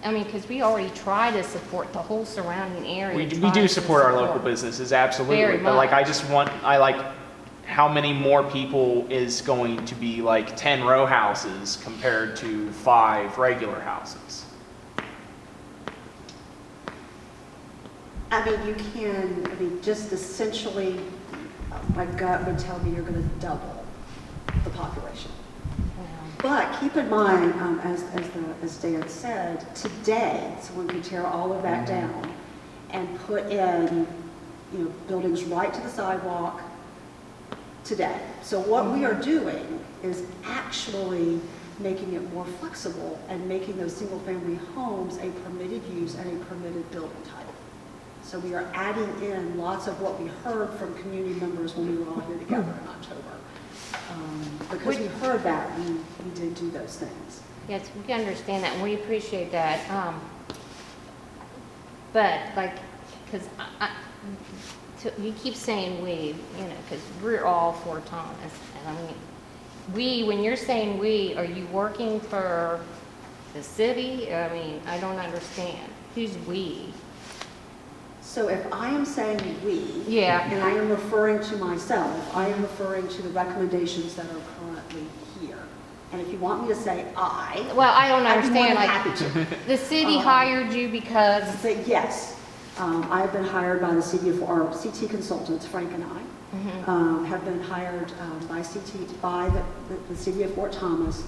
I mean, because we already try to support the whole surrounding area. We try do to support our local businesses, absolutely. Very But like, much. I like, how many more people is going to be like 10 row houses compared to 5 regular houses? I mean, you can, I mean, just essentially, my gut would tell me you're going to double the population. But keep in mind, as Dan said, today, someone could tear all of that down and put in, you know, buildings right to the sidewalk today. So what we are doing is actually making it more flexible and making those single-family homes a permitted use and a permitted building type. So we are adding in lots of what we heard from community members when we were all here together in October. Because we heard that, we did do those things. Yes, we understand that, and we appreciate that. But, like, because you keep saying we, you know, because we're all for Thomas. And I mean, we, when you're saying we, are you working for the city? I mean, I don't understand. Who's we? So if I am saying we, Yeah. and I am referring to myself, I am referring to the recommendations that are currently here. And if you want me to say I, Well, I don't I'd be more understand, than like, happy to. the city hired you because, Say yes. I have been hired by the city of, our CT consultants, Frank and I, have been hired by the city of Fort Thomas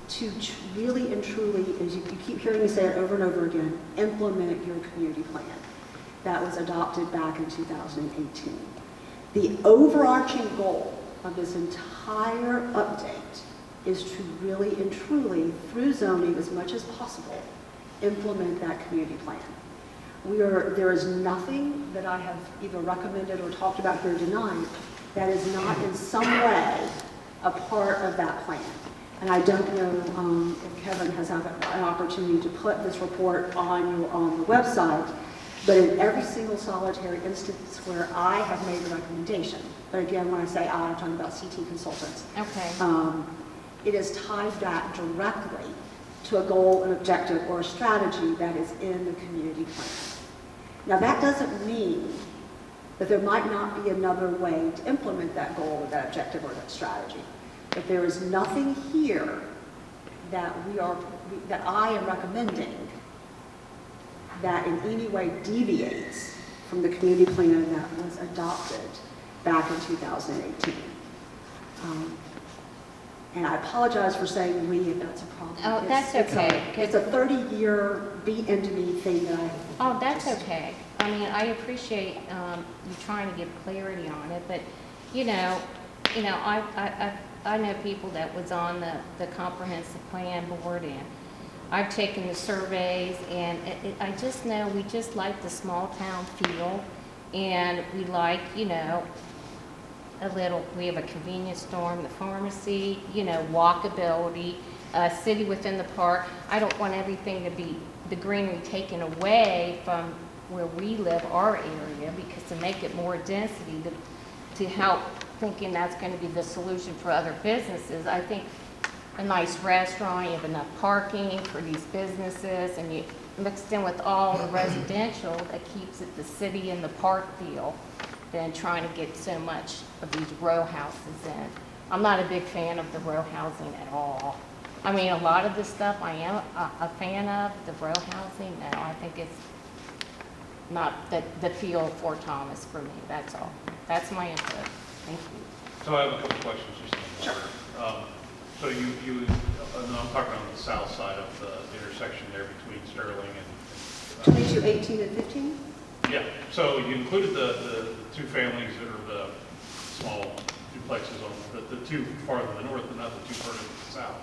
to really and truly, as you keep hearing me say it over and over again, implement your community plan that was adopted back in 2018. The overarching goal of this entire update is to really and truly, through zoning as much as possible, implement that community plan. There is nothing that I have either recommended or talked about here tonight that is not in some way a part of that plan. And I don't know if Kevin has had an opportunity to put this report on the website, but in every single solitary instance where I have made a recommendation, but again, when I say I'm talking about CT consultants, okay. it is tied back directly to a goal, an objective, or a strategy that is in the community plan. Now, that doesn't mean that there might not be another way to implement that goal or that objective or that strategy. But there is nothing here that that I am recommending that in any way deviates from the community plan that was adopted back in 2018. And I apologize for saying we if that's a problem. Oh, that's okay. It's a 30-year beat into me thing that I... Oh, that's okay. I mean, I appreciate you trying to give clarity on it, but, you know, you know, I know people that was on the comprehensive plan board, and I've taken the surveys, and I just know we just like the small town feel, and we like, you know, we have a convenience store, the pharmacy, you know, walkability, city within the park. I don't want everything to be, the greenery taken away from where we live, our area, because to make it more density, to help thinking that's going to be the solution for other businesses. I think a nice restaurant, you have enough parking for these businesses, and you mixed in with all the residential that keeps it the city and the park feel, than trying to get so much of these row houses in. I'm not a big fan of the row housing at all. I mean, a lot of the stuff I am a fan of, the row housing, no, I think it's not the feel of Fort Thomas for me, that's all. That's my input. Thank you. So I have a couple questions just in order. So you, I'm talking on the south side of the intersection there between Sterling and 22, 18, and 15? yeah, so you included the two families that are the small duplexes on the two farther to the north, but not the two further to the south.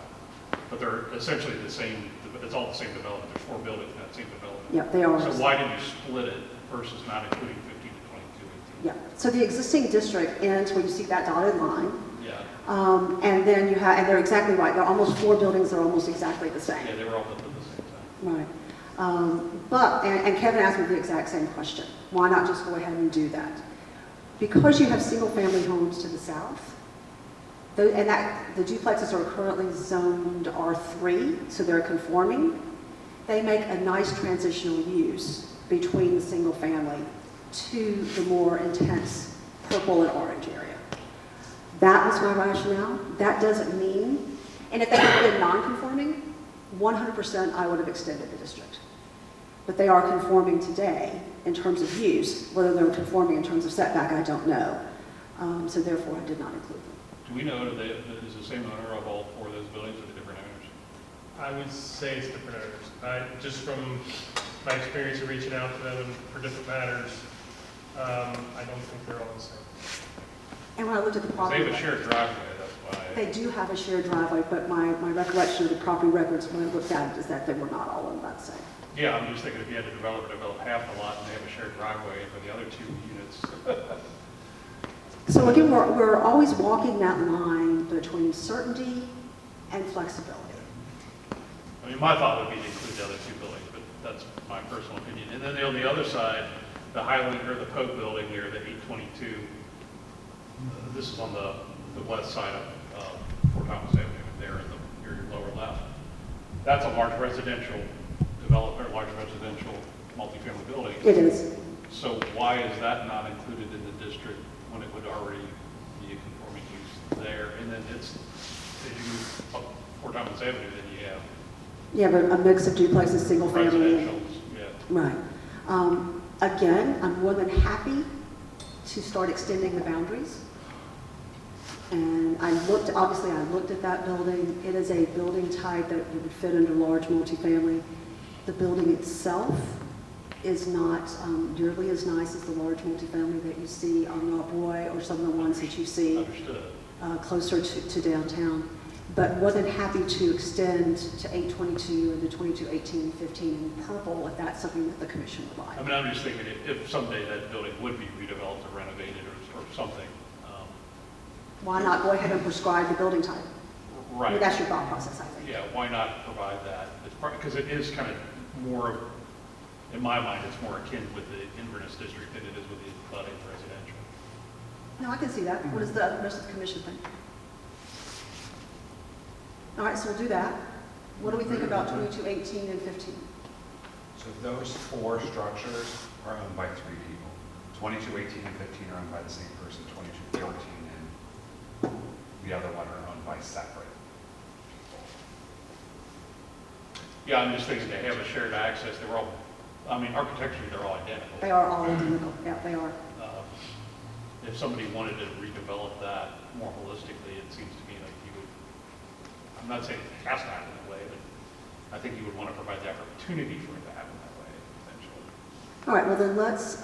But they're essentially the same, it's all the same development. There's 4 buildings in that same development. Yeah, they are. So why did you split it versus not including 15 to 22, 18? Yeah, so the existing district ends where you see that dotted line. Yeah. And then you have, and they're exactly right, they're almost 4 buildings that are almost exactly the same. Yeah, they were all built at the same time. Right. And Kevin asked me the exact same question. Why not just go ahead and do that? Because you have single-family homes to the south, and that the duplexes are currently zoned R3, so they're conforming, they make a nice transitional use between the single-family to the more intense purple and orange area. That was my rationale. That doesn't mean, and if they had been non-conforming, 100% I would have extended the district. But they are conforming today in terms of use. Whether they're conforming in terms of setback, I don't know. So therefore, I did not include them. Do we know that is the same owner of all 4 of those buildings or the different owners? I would say it's different owners. Just from my experience of reaching out to them for different matters, I don't think they're all the same. And when I looked at the They property, have a shared driveway, that's why. they do have a shared driveway, but my recollection of the property records when I looked at it is that they were not all owned by the same. Yeah, I'm just thinking if you had to develop half the lot and they have a shared driveway for the other 2 units. So again, we're always walking that line between certainty and flexibility. I mean, my thought would be to include the other 2 buildings, but that's my personal opinion. And then on the other side, the Highlander, the Pope building near the 822, this is on the west side of Fort Thomas Avenue, there in your lower left. That's a large residential development, large residential multifamily building. It is. So why is that not included in the district when it would already be a conforming use there? And then it's, as you move up Fort Thomas Avenue, then you have Yeah, but a mix of duplexes, single family. residentials, yeah. Right. Again, I'm more than happy to start extending the boundaries. And obviously I looked at that building. It is a building type that would fit under large multifamily. The building itself is not nearly as nice as the large multifamily that you see on Knobboy or some of the ones that you see Understood. Closer to downtown. But more than happy to extend to 822 and the 22, 18, 15 in purple if that's something that the commission would like. I mean, I'm just thinking if someday that building would be redeveloped or renovated or something. Why not go ahead and prescribe the building type? I mean, Right. that's your thought process, I think. Yeah, why not provide that? It's because it is kind of more of, in my mind, it's more akin with the Inverness district than it is with the flooding residential. No, I can see that. What does the rest of the commission think? All right, so we'll do that. What do we think about 22, 18, and 15? So those 4 structures are owned by 3 people. 22, 18, and 15 are owned by the same person. 22, 14, and the other one are owned by separate. Yeah, I'm just thinking they have a shared access. They're all, I mean, architecturally, they're all identical. They are all identical. Yeah, they are. If somebody wanted to redevelop that more holistically, it seems to me like you would, I'm not saying it has to happen that way, but I think you would want to provide the opportunity for it to happen that way, essentially. All right, well then let's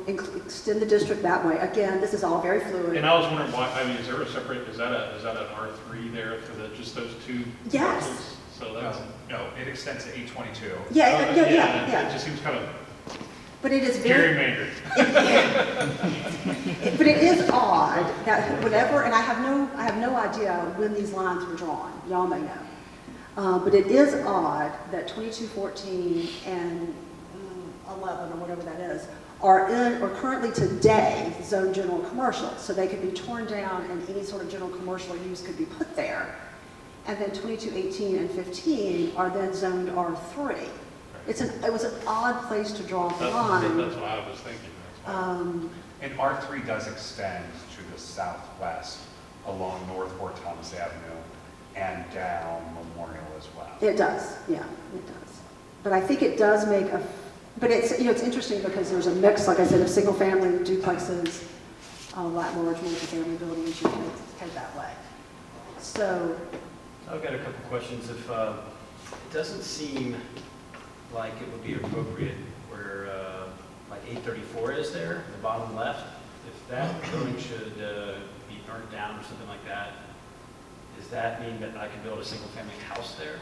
extend the district that way. Again, this is all very fluid. And I was wondering why, I mean, is there a separate, is that an R3 there for just those two? Yes. parcels? So that's. No, it extends to 822. Yeah. It just seems kind of But it is very, gerrymandered. but it is odd that whenever, and I have no idea when these lines were drawn. Y'all may know. But it is odd that 2214 and 11 or whatever that is are currently today zoned general commercial. So they could be torn down and any sort of general commercial use could be put there. And then 2218 and 15 are then zoned R3. It was an odd place to draw the line. That's what I was thinking. And R3 does extend to the southwest along North Fort Thomas Avenue and down Memorial as well. It does, yeah, it does. But I think it does make but it's, it's interesting because there's a mix, like I said, of single family duplexes, large multifamily buildings, you can head that way. So, I've got a couple questions. If it doesn't seem like it would be appropriate where like 834 is there, the bottom left, if that building should be burnt down or something like that, does that mean that I can build a single family house there?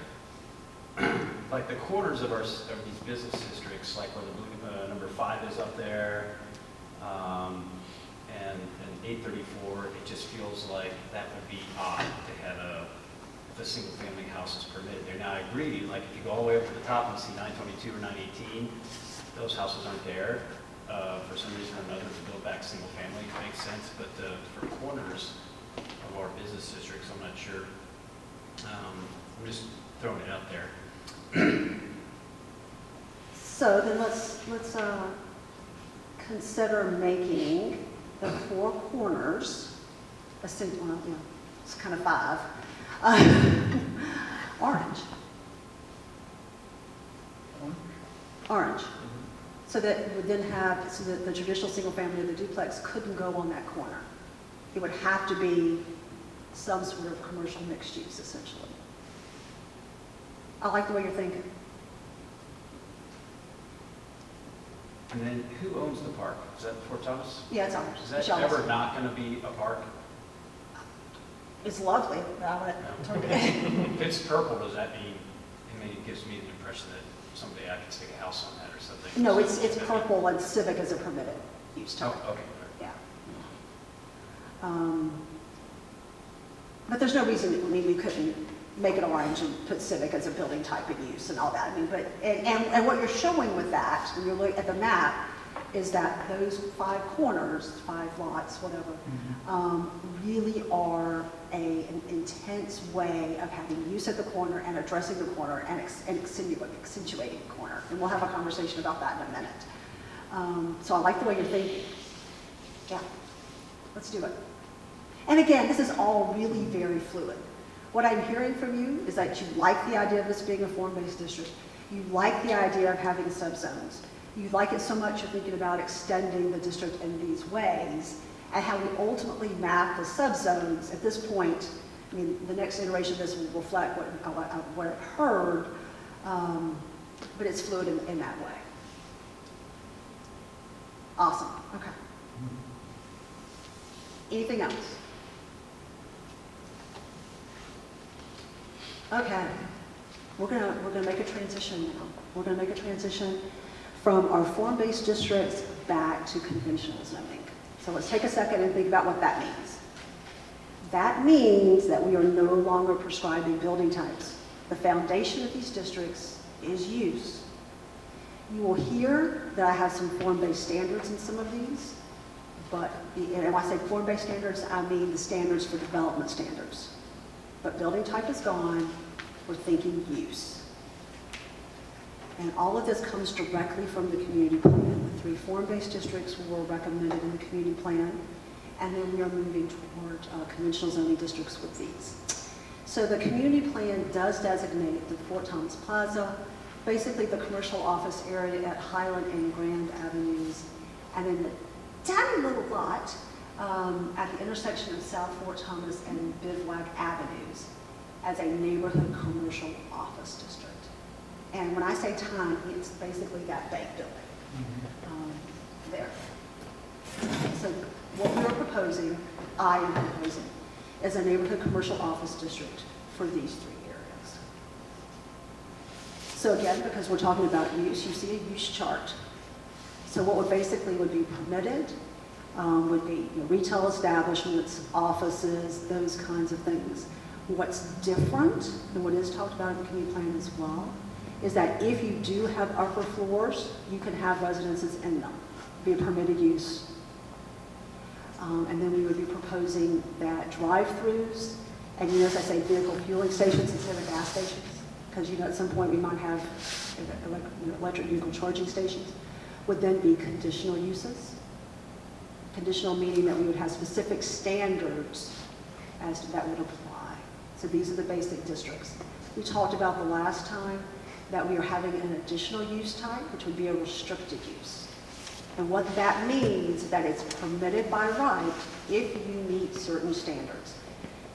Like the corners of these business districts, like where the number 5 is up there, and 834, it just feels like that would be odd to have if a single family house is permitted there. Now I agree, like if you go all the way up to the top and see 922 or 918, those houses aren't there. For some reason or another, to build back single family makes sense, but for corners of our business districts, I'm not sure. I'm just throwing it out there. so then let's consider making the 4 corners, it's kind of 5, orange. Orange. So that would then so that the traditional single family or the duplex couldn't go on that corner. It would have to be some sort of commercial mixed use, essentially. I like the way you're thinking. And then who owns the park? Is that Fort Thomas? Yeah, it's orange. Is that Michelle's. ever not going to be a park? It's lovely. If it's purple, does that mean, it gives me the impression that someday I can stick a house on that or something? No, it's purple and civic is a permitted use type. Oh, okay. Yeah. But there's no reason, we couldn't make it orange and put civic as a building type of use and all that. And what you're showing with that, when you look at the map, is that those 5 corners, 5 lots, whatever, really are an intense way of having use at the corner and addressing the corner and accentuating the corner. And we'll have a conversation about that in a minute. So I like the way you're thinking. Yeah, let's do it. And again, this is all really very fluid. What I'm hearing from you is that you like the idea of this being a form-based district. You like the idea of having subzones. You like it so much you're thinking about extending the district in these ways, and how we ultimately map the subzones. At this point, the next iteration of this will reflect what I've heard, but it's fluid in that way. Awesome. Okay. Anything else? Okay. We're gonna make a transition now. We're gonna make a transition from our form-based districts back to conventional zoning. So let's take a second and think about what that means. That means that we are no longer prescribing building types. The foundation of these districts is use. You will hear that I have some form-based standards in some of these, but and when I say form-based standards, I mean the standards for development standards. But building type is gone, we're thinking use. And all of this comes directly from the community plan. The 3 form-based districts were recommended in the community plan, and then we are moving toward conventional zoning districts with these. So the community plan does designate the Fort Thomas Plaza, basically the commercial office area at Highland and Grand Avenues, and then the tiny little lot at the intersection of South Fort Thomas and Bivouac Avenues as a neighborhood commercial office district. And when I say tiny, it's basically that big building. there. So what we are proposing, I am proposing, is a neighborhood commercial office district for these 3 areas. So again, because we're talking about use, you see a use chart. So what would basically would be permitted would be retail establishments, offices, those kinds of things. What's different, and what is talked about in the community plan as well, is that if you do have upper floors, you can have residences in them, be a permitted use. And then we would be proposing that drive-throughs, and as I say, vehicle fueling stations instead of gas stations, because at some point we might have electric vehicle charging stations, would then be conditional uses. Conditional meaning that we would have specific standards as to that would apply. So these are the basic districts. We talked about the last time that we are having an additional use type, which would be a restricted use. And what that means is that it's permitted by right if you meet certain standards.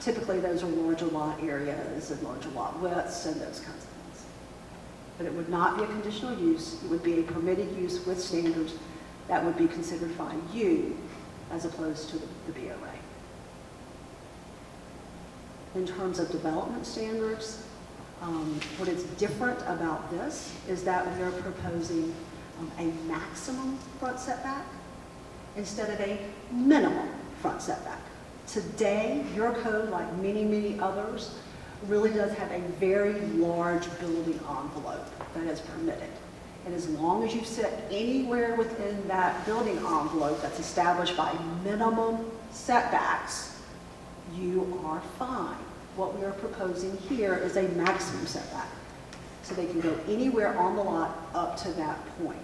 Typically, those are larger lot areas and larger lot widths and those kinds of things. But it would not be a conditional use. It would be a permitted use with standards that would be considered by you as opposed to the BOA. In terms of development standards, what is different about this is that we are proposing a maximum front setback instead of a minimum front setback. Today, your code, like many, many others, really does have a very large building envelope that is permitted. And as long as you sit anywhere within that building envelope that's established by minimum setbacks, you are fine. What we are proposing here is a maximum setback. So they can go anywhere on the lot up to that point.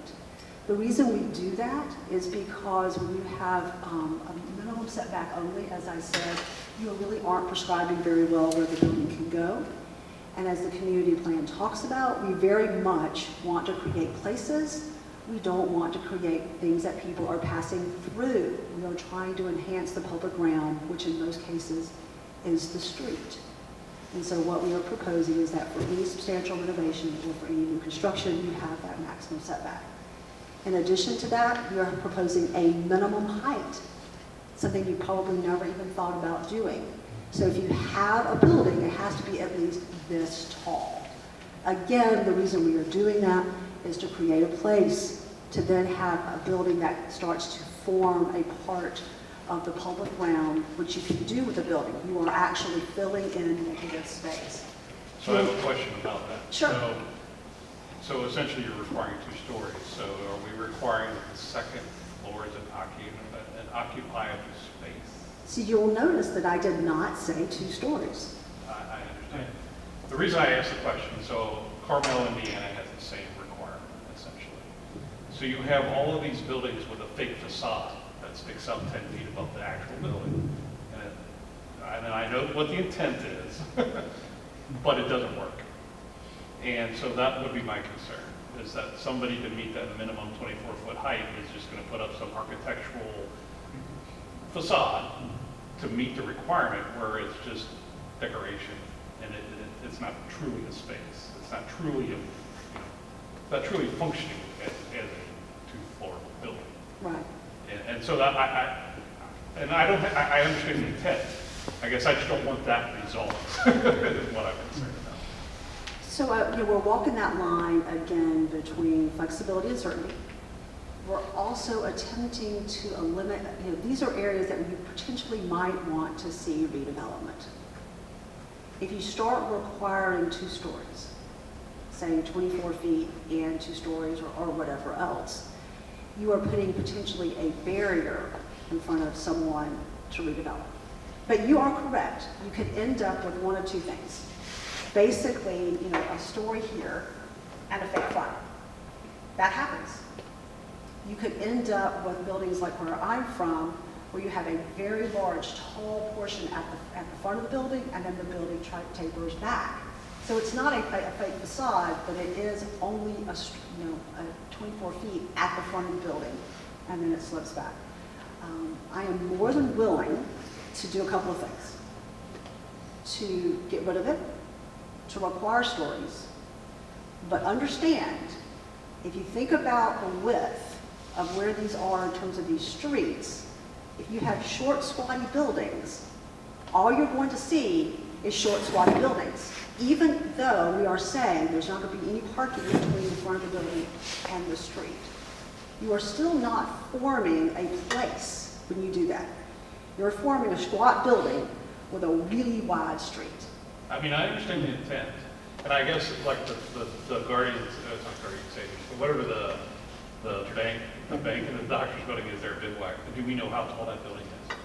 The reason we do that is because when you have a minimum setback only, as I said, you really aren't prescribing very well where the building can go. And as the community plan talks about, we very much want to create places. We don't want to create things that people are passing through. We are trying to enhance the public realm, which in most cases is the street. And so what we are proposing is that for any substantial renovation or for any new construction, you have that maximum setback. In addition to that, we are proposing a minimum height, something you probably never even thought about doing. So if you have a building, it has to be at least this tall. Again, the reason we are doing that is to create a place to then have a building that starts to form a part of the public realm, which you can do with a building. You are actually filling in negative space. So I have a question about that. Sure. So essentially you're requiring 2 stories. So are we requiring that the second floor is an occupiable space? So you'll notice that I did not say 2 stories. I understand. The reason I asked the question, so Carmel, Indiana has the same requirement, essentially. So you have all of these buildings with a fake facade that sticks up 10 feet above the actual building. And I know what the intent is, but it doesn't work. And so that would be my concern, is that somebody to meet that minimum 24-foot height is just going to put up some architectural facade to meet the requirement where it's just decoration and it's not truly a space. It's not truly not truly functioning as a 2-floor building. Right. And so that I understand the intent. I guess I just don't want that result. Is what I'm concerned about. So we're walking that line again between flexibility and certainty. We're also attempting to eliminate, these are areas that we potentially might want to see redevelopment. If you start requiring 2 stories, saying 24 feet and 2 stories or whatever else, you are putting potentially a barrier in front of someone to redevelop. But you are correct. You could end up with one of 2 things. Basically, a story here and a fake front. That happens. You could end up with buildings like where I'm from, where you have a very large, tall portion at the front of the building, and then the building tapers back. So it's not a fake facade, but it is only a 24 feet at the front of the building, and then it slips back. I am more than willing to do a couple of things. To get rid of it, to require stories, but understand If you think about the width of where these are in terms of these streets, if you have short, squatty buildings, all you're going to see is short, squatty buildings. Even though we are saying there's not going to be any parking between the front of the building and the street, you are still not forming a place when you do that. You're forming a squat building with a really wide street. I mean, I understand the intent, and I guess like the guardians, it's not guardian savings, but whatever the bank and the doctor's building is there, bivouac, do we know how tall that building is? Do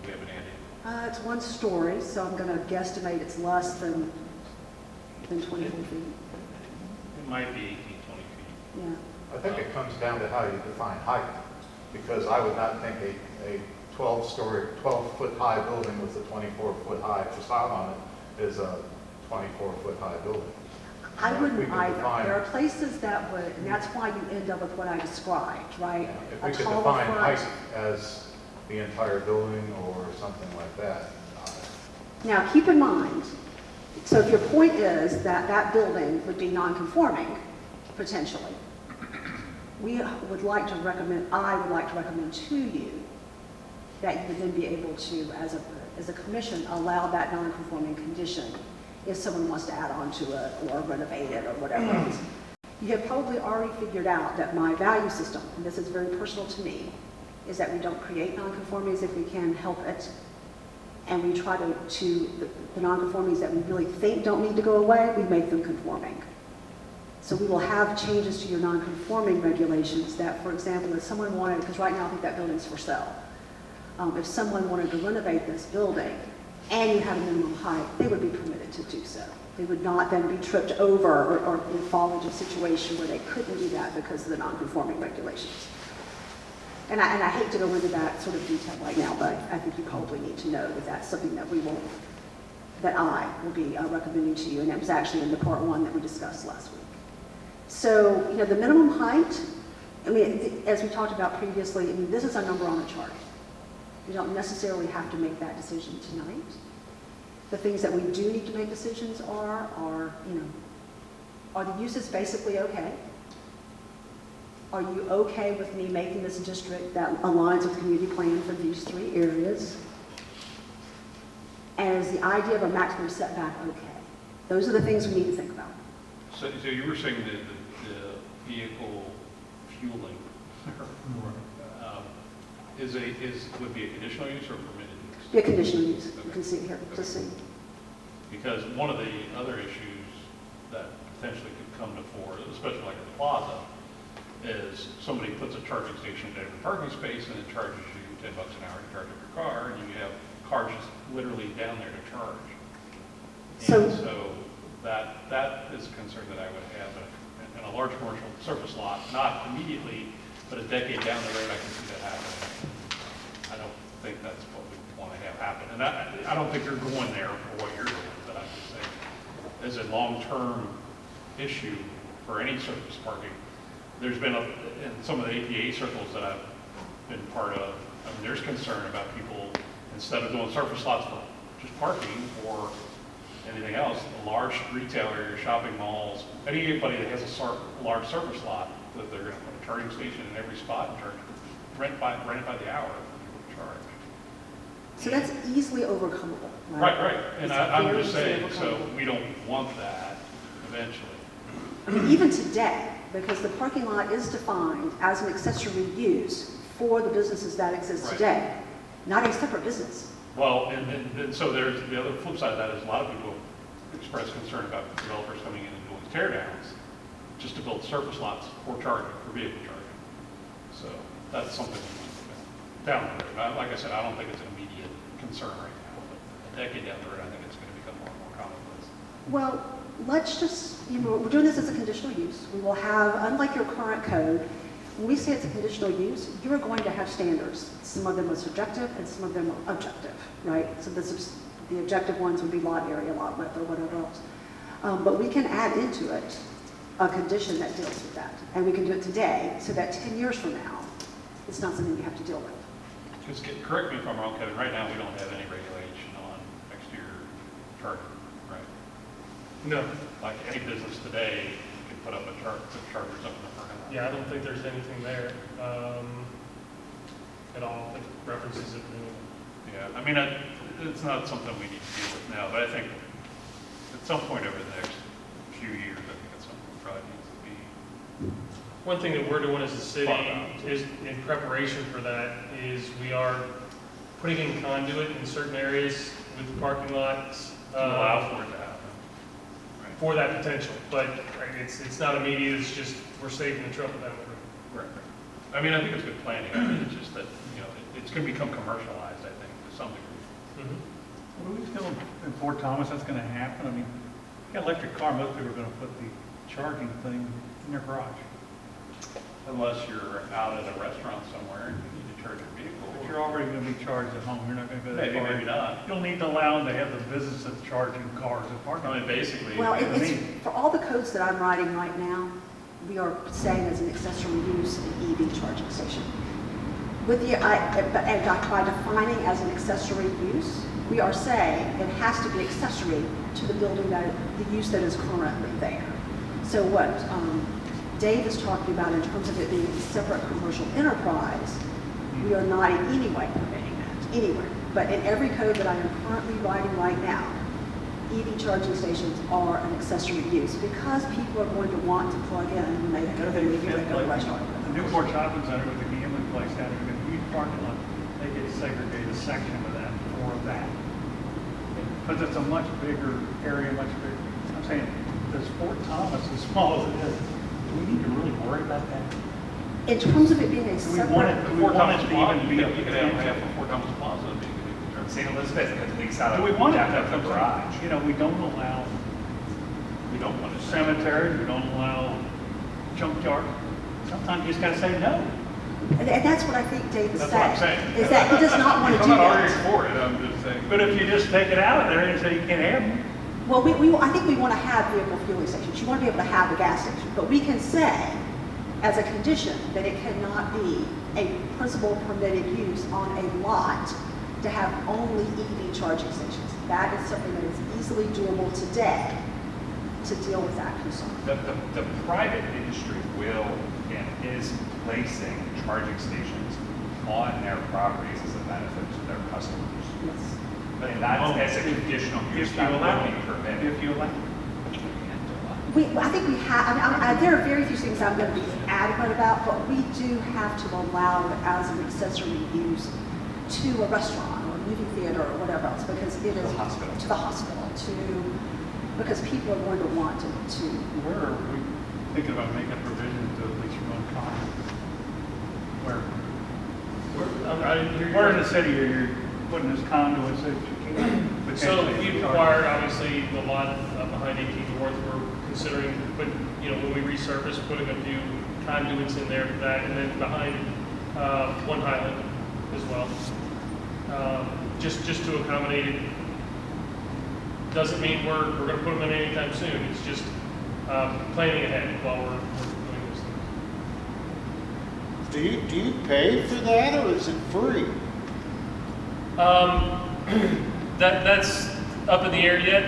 we have an idea? It's 1 story, so I'm going to guesstimate it's less than 24 feet. It might be 18, 20 feet. Yeah. I think it comes down to how you define height, because I would not think a 12-story, 12-foot high building with a 24-foot high facade on it is a 24-foot high building. I If we wouldn't could either. define- There are places that would, and that's why you end up with what I described, right? If A we could taller define front. height as the entire building or something like that. Now, keep in mind, so if your point is that that building would be non-conforming, potentially, I would like to recommend to you that you would then be able to, as a commission, allow that non-conforming condition if someone wants to add on to it or renovate it or whatever else. You have probably already figured out that my value system, and this is very personal to me, is that we don't create nonconformities if we can help it. And we try the nonconformities that we really think don't need to go away, we make them conforming. So we will have changes to your nonconforming regulations that, for example, if someone wanted, because right now I think that building's for sale. If someone wanted to renovate this building and you had a minimum height, they would be permitted to do so. They would not then be tripped over or fall into a situation where they couldn't do that because of the nonconforming regulations. And I hate to go into that sort of detail right now, but I think you probably need to know that that's something that I will be recommending to you, and it was actually in the part 1 that we discussed last week. So, the minimum height, I mean, as we talked about previously, I mean, this is a number on a chart. You don't necessarily have to make that decision tonight. The things that we do need to make are the uses basically okay? Are you okay with me making this a district that aligns with the community plan for these 3 areas? And is the idea of a maximum setback okay? Those are the things we need to think about. So you were saying that the vehicle fueling would be a conditional use or permitted use? Be a conditional use. You can see it here, just see. Because one of the other issues that potentially could come to fore, especially like at the plaza, is somebody puts a charging station in every parking space and it charges you $10 an hour to charge up your car, and you have cars just literally down there to charge. So- And so that is a concern that I would have in a large commercial surface lot, not immediately, but a decade down the road, I can see that happening. I don't think that's what we want to have happen. And I don't think you're going there for what you're doing, but I'm just saying, as a long-term issue for any surface parking, there's been, in some of the APA circles that I've been part of, I mean, there's concern about people, instead of doing surface lots for just parking or anything else, a large retailer, your shopping malls, anybody that has a large surface lot, that they're going to put a charging station in every spot and rent it by the hour, charge. So that's easily overcomable, Right, right. And It's I'm very just saying, easily so overcomable. we don't want that eventually. I mean, even today, because the parking lot is defined as an accessory use for the businesses that exist Right. today, not a separate business. Well, and so there's the other flip side of that is a lot of people express concern about developers coming in and doing tear downs just to build surface lots for charging, for vehicle charging. So that's something down the road. Like I said, I don't think it's an immediate concern right now, but a decade down the road, I think it's going to become more and more commonplace. Well, let's just, we're doing this as a conditional use. We will have, unlike your current code, when we say it's a conditional use, you're going to have standards. Some of them are subjective and some of them are objective, right? So the objective ones would be lot area, lot width, or whatever else. But we can add into it a condition that deals with that. And we can do it today so that 10 years from now, it's not something you have to deal with. Because, correct me if I'm wrong, Kevin, right now we don't have any regulation on exterior charging, right? No, Like any business today could put up a chargers up in the parking lot. Yeah, I don't think there's anything there at all that references it. Yeah, I mean, it's not something we need to deal with now, but I think at some point over the next few years, I think it's something that probably needs to be. One thing that we're doing as a city Thought about. is, in preparation for that, is we are putting in conduit in certain areas with the parking lots. To allow for it to happen. Right. For that potential, but it's not immediate, it's just, we're saving the trouble down the road. Right. I mean, I think it's good planning. I mean, it's just that, it's going to become commercialized, I think, to some degree. What do we feel in Fort Thomas that's gonna happen? I mean, you got electric car, most people are gonna put the charging thing in their garage. Unless you're out at a restaurant somewhere and you need to charge your vehicle. But you're already gonna be charged at home, you're not gonna go that Maybe, far. maybe not. You'll need to allow them to have the business of charging cars and parking. I mean, basically. Well, I it's, mean, for all the codes that I'm writing right now, we are saying as an accessory use an EV charging station. With the, by defining as an accessory use, we are saying it has to be accessory to the building that, the use that is currently there. So what Dave is talking about in terms of it being a separate commercial enterprise, we are not in any way permitting that, anywhere. But in every code that I am currently writing right now, EV charging stations are an accessory use because people are going to want to plug in when they go to the restaurant. The Newport Shopping Center with the gambling place down there, a huge parking lot, they get segregated a section of that for that. Because it's a much bigger area, much bigger. I'm saying, does Fort Thomas, as small as it is, do we need to really worry about that? In terms of it being a Do we want it, separate, do we Fort want Thomas it to Plaza, even be you a could have potential? half of Fort Thomas Plaza being a charge. St. Elizabeth, because it leaks out Do of we want it? the garage. You know, we don't allow We don't want to. cemeteries, we don't allow junkyard. Sometimes you just gotta say no. and that's what I think Dave is That's what I'm saying, saying. is that he does not want to I'm do not arguing that. for it, I'm just saying. But if you just take it out of there and say you can't have them, Well, I think we want to have vehicle fueling stations. You want to be able to have a gas station. But we can say, as a condition, that it cannot be a principal permitted use on a lot to have only EV charging stations. That is something that is easily doable today to deal with that concern. The private industry will and is placing charging stations on their properties as a benefit to their customers. Yes. And that's as a conditional use if you that allow will it, be permitted. if you allow it. I think we have, there are very few things I'm going to be adamant about, but we do have to allow it as an accessory use to a restaurant or a movie theater or whatever else, because it is. The hospital. To the hospital, because people are going to want to. Where are we thinking about making provisions to at least run conduit? Where in the city are you putting this conduit so that you can So potentially we charge? required, obviously, the lot behind 18th North, we're considering, but, when we resurface, putting a few conduits in there for that, and then behind one Highlander as well. Just to accommodate it. Doesn't mean we're going to put them in anytime soon, it's just planning ahead while we're doing this. Do you pay for that or is it free? That's up in the air yet.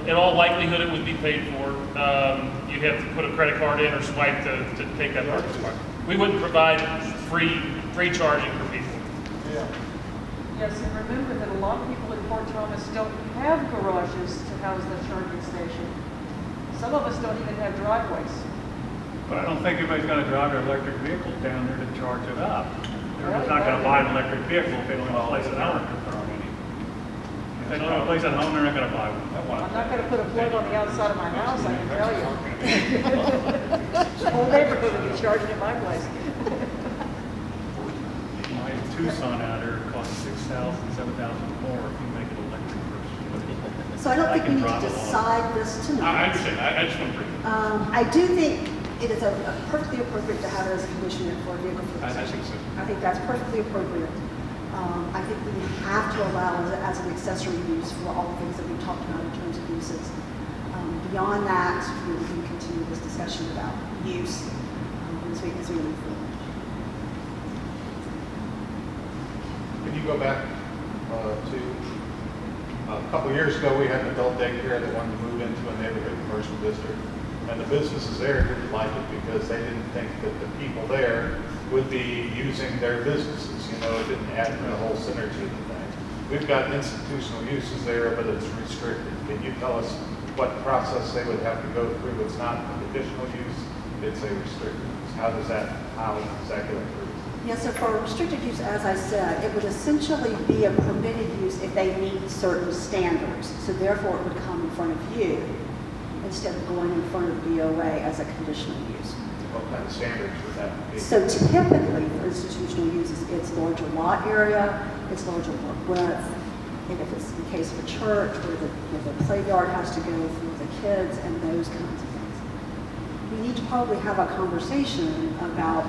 In all likelihood, it would be paid for. You'd have to put a credit card in or swipe to take that parking spot. We wouldn't provide free charging for people. Yeah. Yes, and remember that a lot of people in Fort Thomas don't have garages to house their charging station. Some of us don't even have driveways. But I don't think anybody's gonna drive their electric vehicle down there to charge it up. They're just not gonna buy an electric vehicle if they don't have a place at home. If they don't have a place at home, they're not gonna buy one. I'm not gonna put a plug on the outside of my house, I can tell you. The whole neighborhood will be charging at my place. My Tucson out there costs $6,000, $7,000 more if you make it electric versus. So I don't think we need to drive it on. decide this I tonight. understand, I just want to bring it up. I do think it is perfectly appropriate to have it as a condition for a vehicle fueling I station. think so. I think that's perfectly appropriate. I think we have to allow it as an accessory use for all the things that we've talked about in terms of uses. Beyond that, we can continue this discussion about use as we move forward. Can you go back to a couple of years ago, we had an adult daycare that wanted to move into a neighborhood commercial district. And the businesses there didn't like it because they didn't think that the people there would be using their businesses. You know, it didn't add to the whole synergy of the thing. We've got institutional uses there, but it's restricted. Can you tell us what process they would have to go through? It's not a conditional use, it's a restricted use. How does that go through? Yeah, so for restricted use, as I said, it would essentially be a permitted use if they meet certain standards. So therefore, it would come in front of you instead of going in front of BOA as a conditional use. What kind of standards would that be? So typically, for institutional uses, it's larger lot area, it's larger lot width, and if it's in the case of a church where the playground has to go for the kids and those kinds of things. We need to probably have a conversation about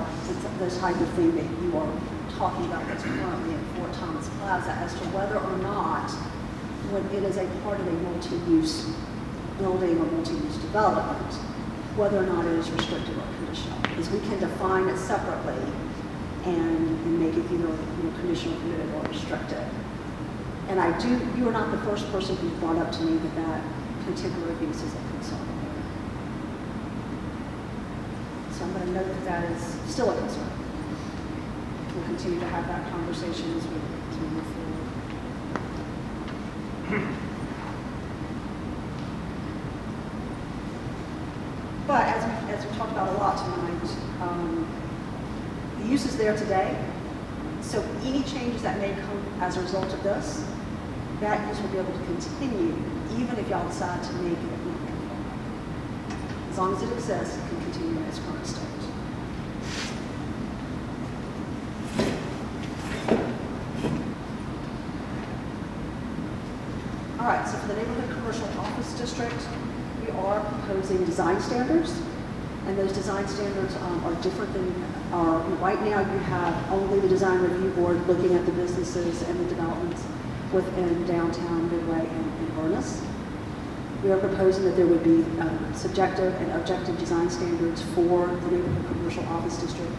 the type of thing that you are talking about that's currently in Fort Thomas Plaza as to whether or not, when it is a part of a multi-use building or multi-use development, whether or not it is restricted or conditional. Because we can define it separately and make it either conditional, permitted, or restricted. And you are not the first person who brought up to me that particular use is a concern. So I'm going to note that is still a concern. We'll continue to have that conversation as we move forward. But as we talked about a lot tonight, the use is there today. So any changes that may come as a result of this, that use will be able to continue even if y'all decide to make it non-conforming. As long as it exists, it can continue in its current state. All right, so for the neighborhood commercial office district, we are proposing design standards, and those design standards are different than right now. You have only the design review board looking at the businesses and the developments within downtown Midway and Vernus. We are proposing that there would be subjective and objective design standards for the neighborhood commercial office district.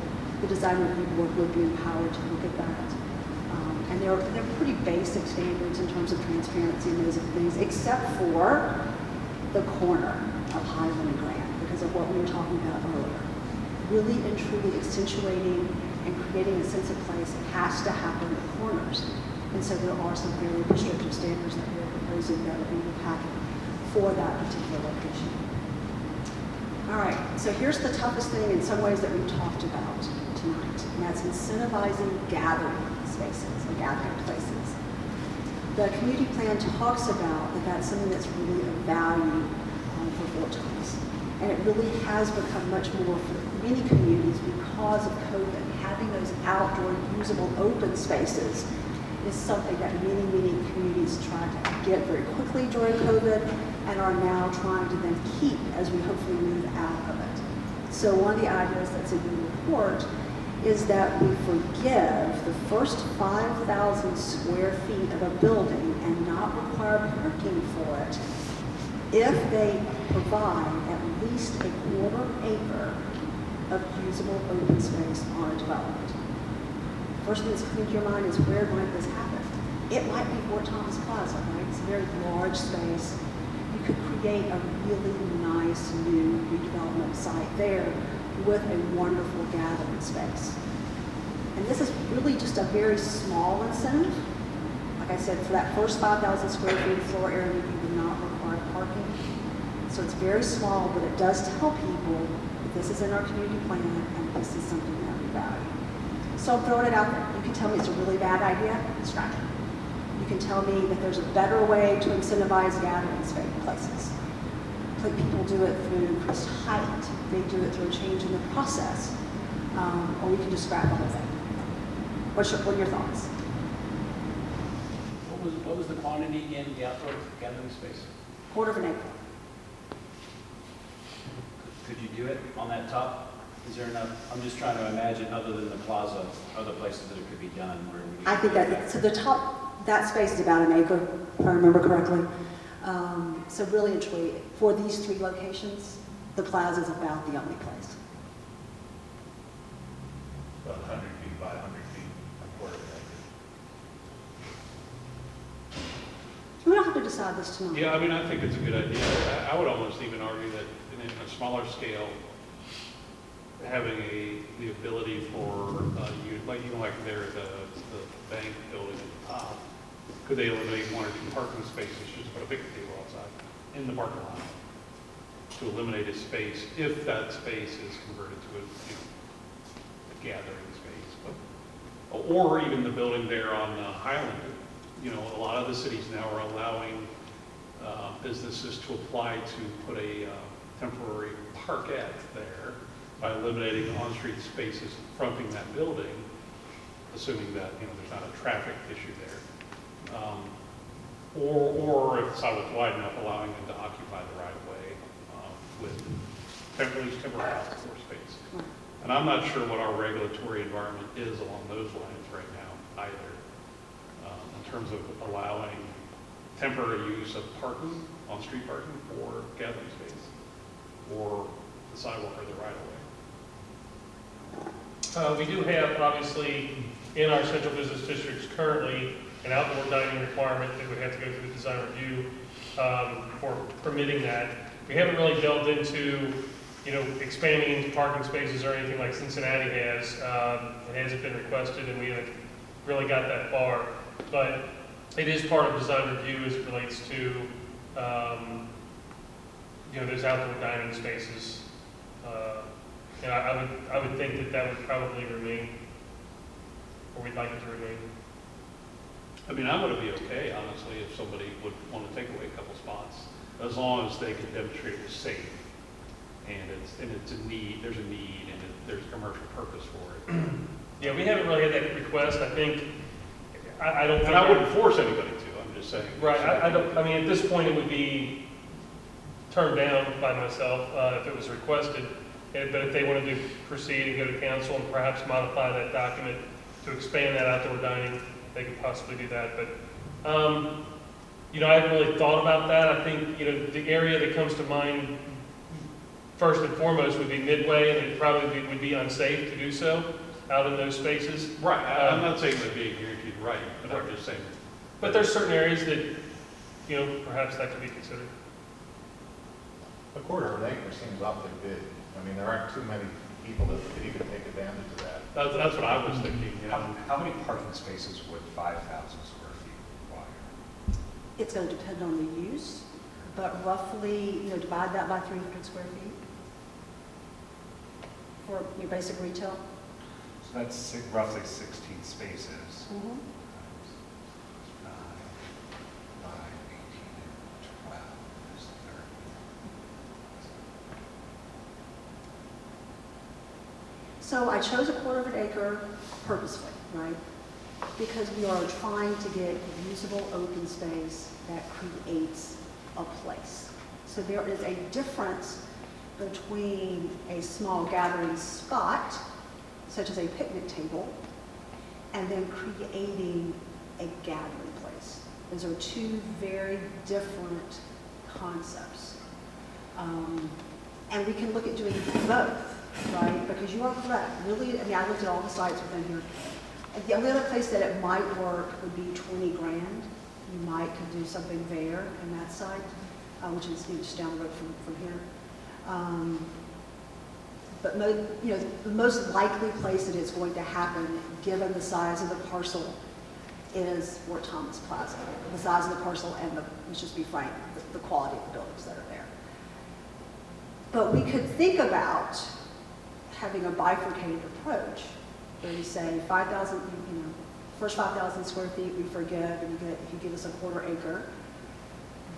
The design review board would be empowered to look at that. And they're pretty basic standards in terms of transparency and those things, except for the corner of Highlander and Grand, because of what we were talking about earlier. Really and truly accentuating and creating a sense of place has to happen at corners. And so there are some very restrictive standards that we're proposing that are in the packet for that particular location. All right, so here's the toughest thing in some ways that we've talked about tonight, and that's incentivizing gathering spaces or gathering places. The community plan talks about that that's something that's really of value for Fort Thomas. And it really has become much more for many communities because of COVID. Having those outdoor usable open spaces is something that many, many communities tried to get very quickly during COVID and are now trying to then keep as we hopefully move out of it. So one of the ideas that's in the report is that we forgive the first 5,000 square feet of a building and not require parking for it if they provide at least a quarter acre of usable open space on a development. First thing that's coming to your mind is, where might this happen? It might be Fort Thomas Plaza, right? It's a very large space. You could create a really nice new redevelopment site there with a wonderful gathering space. And this is really just a very small incentive. Like I said, for that first 5,000 square feet floor area, you would not require parking. So it's very small, but it does tell people that this is in our community plan and this is something that we value. So I'm throwing it out there. You can tell me it's a really bad idea, scratch it. You can tell me that there's a better way to incentivize gathering space places. People do it through increased height. They do it through a change in the process. Or we can just scrap the whole thing. What are your thoughts? What was the quantity again, the outdoor gathering space? Quarter of an acre. Could you do it on that top? Is there enough? I'm just trying to imagine, other than the plaza, other places that it could be done where we. I think that, so the top, that space is about an acre, if I remember correctly. So really and truly, for these three locations, the plaza is about the only place. About 100 feet by 100 feet, a quarter of an acre. We don't have to decide this tonight. Yeah, I mean, I think it's a good idea. I would almost even argue that in a smaller scale, having the ability for, even like there, the bank building at the top, could they eliminate one or two parking spaces, just put a big table outside in the parking lot to eliminate a space, if that space is converted to a gathering space. But, or even the building there on Highlander. A lot of the cities now are allowing businesses to apply to put a temporary parkette there by eliminating on-street spaces fronting that building, assuming that there's not a traffic issue there. Or if the sidewalk's wide enough, allowing them to occupy the right of way with temporary outdoor space. And I'm not sure what our regulatory environment is along those lines right now either, in terms of allowing temporary use of parking, on-street parking for gathering space, or the sidewalk or the right of way. We do have, obviously, in our central business districts currently, an outdoor dining requirement that would have to go through the design review for permitting that. We haven't really delved into, expanding into parking spaces or anything like Cincinnati has. It hasn't been requested, and we haven't really got that far. But it is part of design review as it relates to, those outdoor dining spaces. And I would think that would probably remain, or we'd like it to remain. I mean, I would be okay, honestly, if somebody would want to take away a couple spots, as long as they can demonstrate it was safe, and it's a need, there's a need, and there's a commercial purpose for it. Yeah, we haven't really had that request. I think, I don't think. And I wouldn't force anybody to, I'm just saying. Right, I mean, at this point, it would be turned down by myself if it was requested. But if they wanted to proceed and go to council and perhaps modify that document to expand that outdoor dining, they could possibly do that. But, I haven't really thought about that. I think, the area that comes to mind first and foremost would be Midway, and it probably would be unsafe to do so out in those spaces. Right, I'm not saying that being guaranteed right, but I'm just saying. But there's certain areas that, perhaps that could be considered. A quarter of an acre seems awfully big. I mean, there aren't too many people that could even take advantage of that. That's what I was thinking, How many parking spaces would 5,000 square feet require? It's going to depend on the use, but roughly, divide that by 300 square feet for your basic retail. So that's roughly 16 spaces. Mhm. 9, 18, and 12 is 30. So I chose a quarter of an acre purposefully, right? Because we are trying to get usable open space that creates a place. So there is a difference between a small gathering spot, such as a picnic table, and then creating a gathering place. Those are two very different concepts. And we can look at doing both. Right, because you are correct. Really, I looked at all the sites within here. The only other place that it might work would be 20 grand. You might could do something there in that site, which is just down the road from here. But the most likely place that it's going to happen, given the size of the parcel, is Fort Thomas Plaza. The size of the parcel and let's just be frank, the quality of the buildings that are there. But we could think about having a bifurcated approach, where you say 5,000, first 5,000 square feet we forgive, and if you give us a quarter acre,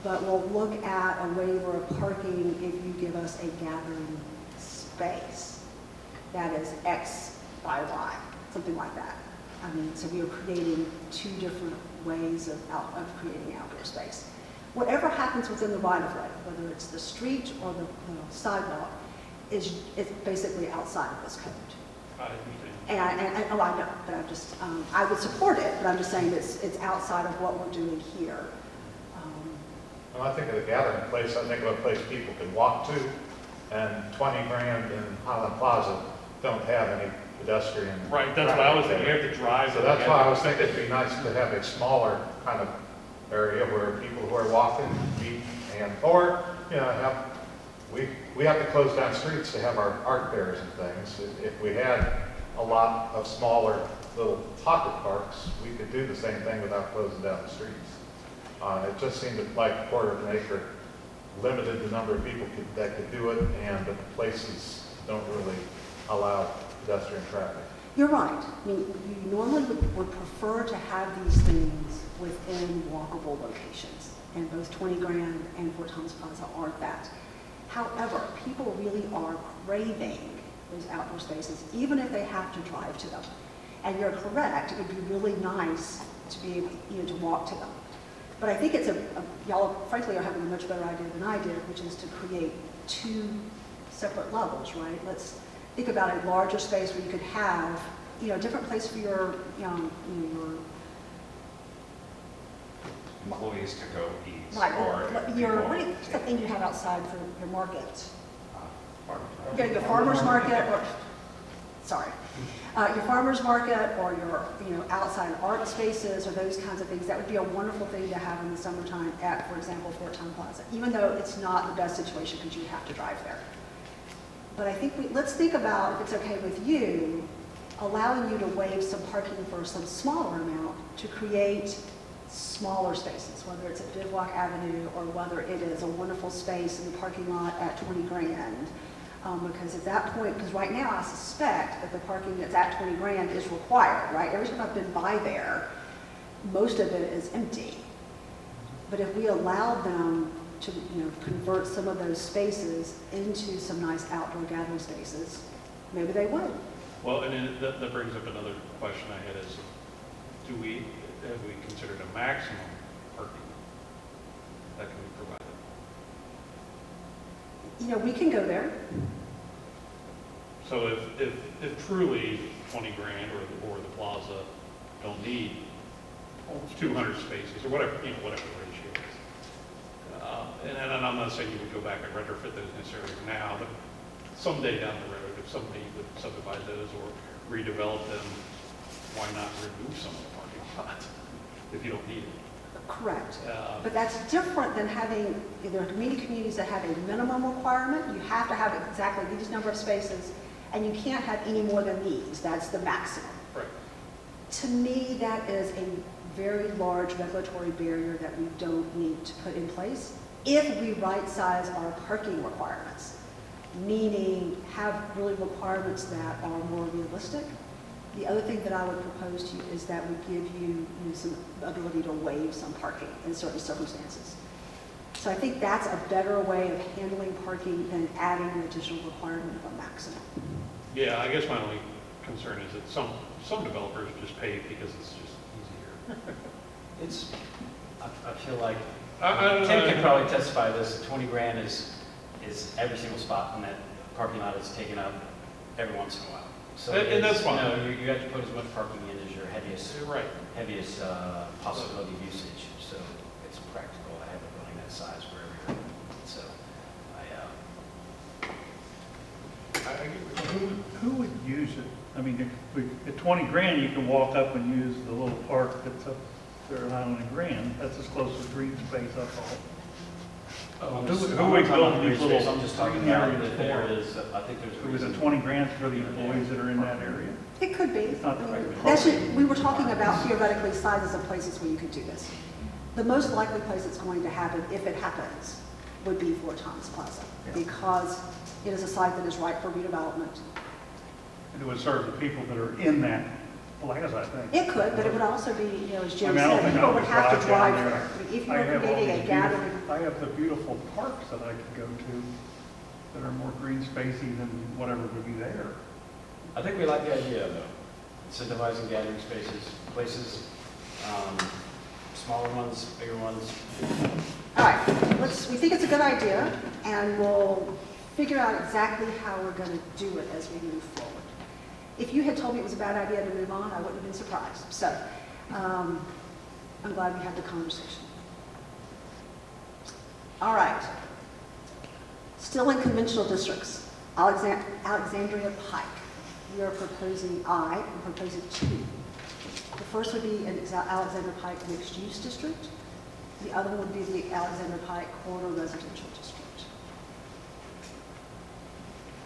but we'll look at a waiver of parking if you give us a gathering space that is X by Y, something like that. I mean, so we are creating two different ways of creating outdoor space. Whatever happens within the right of way, whether it's the street or the sidewalk, is basically outside of this code. I understand. And I know, but I would support it, but I'm just saying it's outside of what we're doing here. When I think of a gathering place, I think of a place people can walk to, and 20 grand in Highland Plaza don't have any pedestrian. Right, that's what I was thinking. You have to drive. So that's why I was thinking it'd be nice to have a smaller kind of area where people who are walking meet, or have we have to close down streets to have our art fairs and things. If we had a lot of smaller little pocket parks, we could do the same thing without closing down the streets. It just seemed like a quarter of an acre limited the number of people that could do it, and the places don't really allow pedestrian traffic. You're right. I mean, you normally would prefer to have these things within walkable locations, and both 20 Grand and Fort Thomas Plaza are that. However, people really are craving those outdoor spaces, even if they have to drive to them. And you're correct, it would be really nice to be able, to walk to them. But I think it's y'all frankly are having a much better idea than I did, which is to create two separate levels, right? Let's think about a larger space where you could have, a different place for your, your Employees to go eat. Right, or what's the thing you have outside for your market? farmers. Your farmer's market, or, sorry, your farmer's market, or your, outside art spaces, or those kinds of things. That would be a wonderful thing to have in the summertime at, for example, Fort Thomas Plaza, even though it's not the best situation because you have to drive there. But I think let's think about, if it's okay with you, allowing you to waive some parking for some smaller amount to create smaller spaces, whether it's at Bivouac Avenue or whether it is a wonderful space in the parking lot at 20 Grand. Because at that point, because right now I suspect that the parking that's at 20 Grand is required, right? Every time I've been by there, most of it is empty. But if we allowed them to, convert some of those spaces into some nice outdoor gathering spaces, maybe they would. Well, and then that brings up another question I had is, have we considered a maximum parking that can be provided? We can go there. So if truly 20 Grand or the plaza don't need 200 spaces or whatever, whatever the ratio is. And I'm not saying you would go back and retrofit those necessarily now, but someday down the road, if somebody would subdivide those or redevelop them, why not remove some of the parking lots if you don't need it? Correct. But that's different than having, there are many communities that have a minimum requirement. You have to have exactly these number of spaces, and you can't have any more than these. That's the maximum. Right. To me, that is a very large regulatory barrier that we don't need to put in place if we right-size our parking requirements, meaning have really requirements that are more realistic. The other thing that I would propose to you is that we give you, some ability to waive some parking in certain circumstances. So I think that's a better way of handling parking than adding an additional requirement of a maximum. Yeah, I guess my only concern is that some developers just pay because it's just easier. I feel like, I Tim can probably testify to this, 20 Grand is every single spot in that parking lot is taken up every once in a while. So And that's fine. You have to put as much parking in as your heaviest Right. possibility of usage. So it's practical to have a building that size wherever you're at. So Who would use it? I mean, at 20 Grand, you can walk up and use the little park that's up there at Highlander Grand. That's as close as green space up all. Who would build these little I'm just talking green about areas that there for? is, I think there's a Who is reason. it 20 Grand for the employees that are in that area? It could be. It's not the right We were talking about theoretically sizes of places where you could do this. The most likely place it's going to happen, if it happens, would be Fort Thomas Plaza, because it is a site that is ripe for redevelopment. And it would serve the people that are in that plaza, I think. It could, but it would also be, as Jim I don't said, think people I would have to down drive there. there. I mean, if I you're have all creating these a gathering, I have the beautiful parks that I could go to that are more green spacey than whatever would be there. I think we like the idea though, incentivizing gathering spaces, places, smaller ones, bigger ones. all right, we think it's a good idea, and we'll figure out exactly how we're going to do it as we move forward. If you had told me it was a bad idea to move on, I wouldn't have been surprised. So I'm glad we had the conversation. All right. Still in conventional districts, Alexandria Pike. We are proposing, I'm proposing two. The first would be an Alexandria Pike mixed-use district. The other one would be the Alexandria Pike corridor residential district.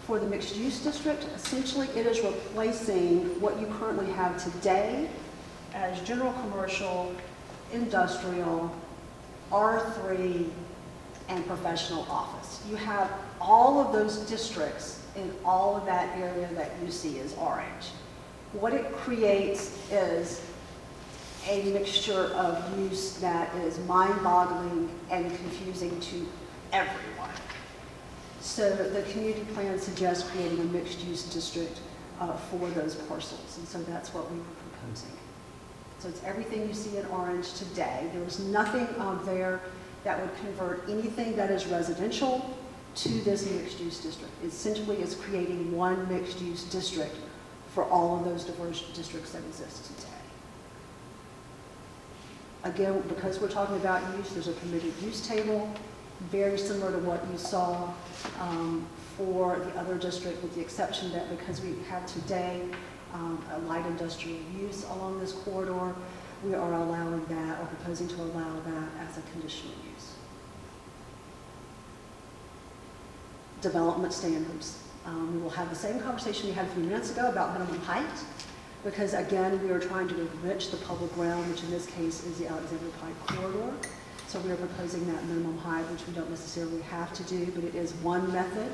For the mixed-use district, essentially it is replacing what you currently have today as general commercial, industrial, R3, and professional office. You have all of those districts in all of that area that you see as orange. What it creates is a mixture of use that is mind-boggling and confusing to everyone. So the community plan suggests creating a mixed-use district for those parcels, and so that's what we were proposing. So it's everything you see in orange today. There was nothing there that would convert anything that is residential to this mixed-use district. Essentially, it's creating one mixed-use district for all of those diverse districts that exist today. Again, because we're talking about use, there's a permitted use table, very similar to what you saw for the other district, with the exception that because we have today a light industrial use along this corridor, we are allowing that, or proposing to allow that as a conditional use. Development standards. We will have the same conversation we had a few minutes ago about minimum height, because again, we are trying to enrich the public realm, which in this case is the Alexander Pike corridor. So we are proposing that minimum height, which we don't necessarily have to do, but it is one method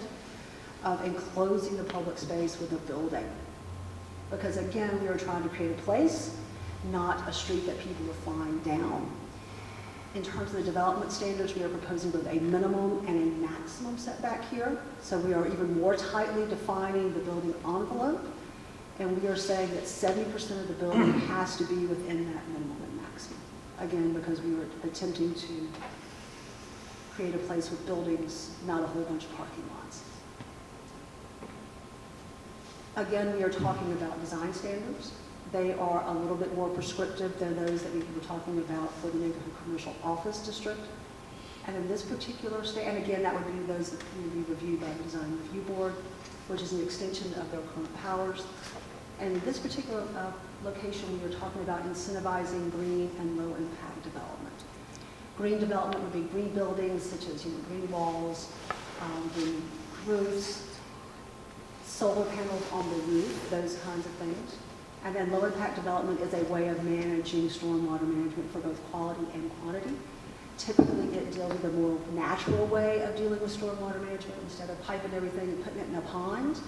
of enclosing the public space with a building. Because again, we are trying to create a place, not a street that people are flying down. In terms of the development standards, we are proposing both a minimum and a maximum setback here. So we are even more tightly defining the building envelope. And we are saying that 70% of the building has to be within that minimum and maximum. Again, because we were attempting to create a place with buildings, not a whole bunch of parking lots. Again, we are talking about design standards. They are a little bit more prescriptive than those that we were talking about for the neighborhood commercial office district. And in this particular and again, that would be those that will be reviewed by the Design Review Board, which is an extension of their current powers. And in this particular location, we are talking about incentivizing green and low impact development. Green development would be green buildings such as green walls, green roofs, solar panels on the roof, those kinds of things. And then low impact development is a way of managing stormwater management for both quality and quantity. Typically, it deals with a more natural way of dealing with stormwater management instead of piping everything and putting it in a pond.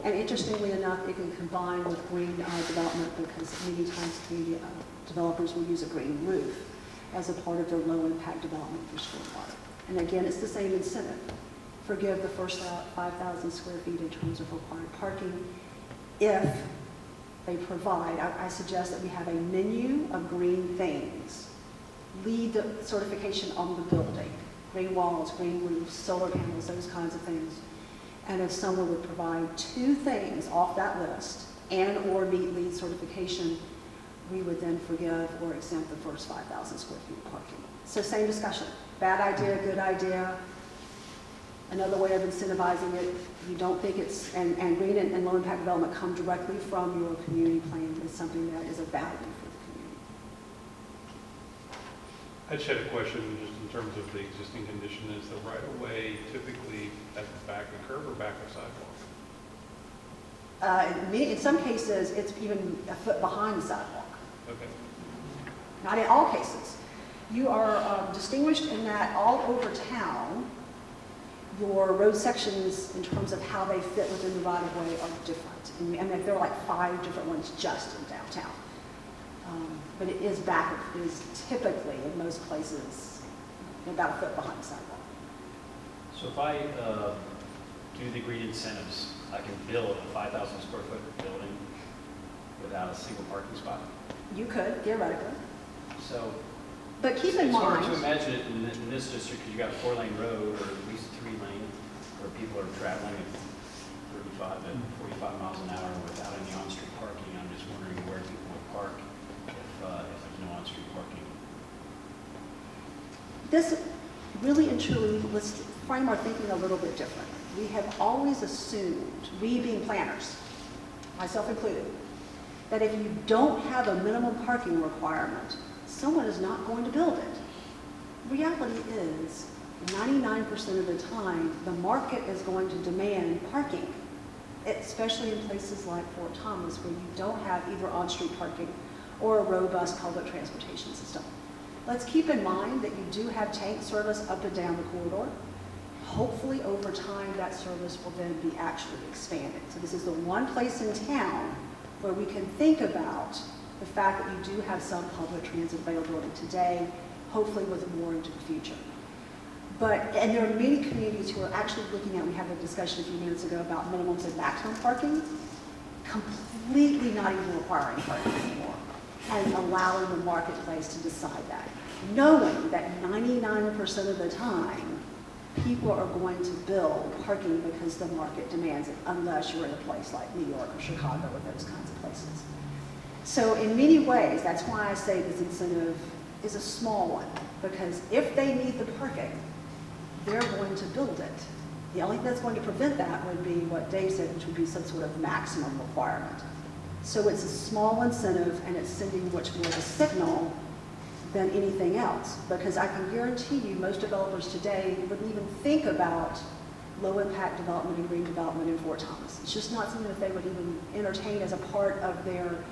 And interestingly enough, it can combine with green development, because many times community developers will use a green roof as a part of their low impact development for stormwater. And again, it's the same incentive. Forgive the first 5,000 square feet in terms of required parking if they provide. I suggest that we have a menu of green things. Lead the certification on the building. Green walls, green roofs, solar panels, those kinds of things. And if someone would provide 2 things off that list and or meet LEED certification, we would then forgive or exempt the first 5,000 square feet of parking. So same discussion. Bad idea, good idea. Another way of incentivizing it, you don't think it's, and green and low impact development come directly from your community plan, is something that is a value for the community. I just had a question just in terms of the existing condition. Is the right of way typically at the back of the curb or back of sidewalk? In some cases, it's even a foot behind the sidewalk. Okay. Not in all cases. You are distinguished in that all over town, your road sections in terms of how they fit within the right of way are different. And I mean, there are like 5 different ones just in downtown. But it is typically in most places about a foot behind the sidewalk. So if I do the green incentives, I can build a 5,000 square foot building without a single parking spot? You could, theoretically. So But keep in it's hard mind, to imagine it in this district, because you got a 4-lane road, or at least 3-lane, where people are traveling at 35 to 45 miles an hour without any on-street parking. I'm just wondering where people would park if there's no on-street parking. this really and truly, let's frame our thinking a little bit different. We have always assumed, we being planners, myself included, that if you don't have a minimum parking requirement, someone is not going to build it. Reality is, 99% of the time, the market is going to demand parking especially in places like Fort Thomas where you don't have either on-street parking or a robust public transportation system. Let's keep in mind that you do have tank service up and down the corridor. Hopefully over time that service will then be actually expanded. So this is the one place in town where we can think about the fact that you do have some public transit availability today, hopefully with more into the future. And there are many communities who are actually looking at, we had a discussion a few minutes ago about minimums and maximum parking, completely not even requiring parking anymore, and allowing the marketplace to decide that, knowing that 99% of the time, people are going to build parking because the market demands it, unless you're in a place like New York or Chicago or those kinds of places. So in many ways, that's why I say this incentive is a small one, because if they need the parking, they're going to build it. The only thing that's going to prevent that would be what Dave said, which would be some sort of maximum requirement. So it's a small incentive, and it's sending much more of a signal than anything else, because I can guarantee you most developers today wouldn't even think about low-impact development and green development in Fort Thomas. It's just not something that they would even entertain as a part of their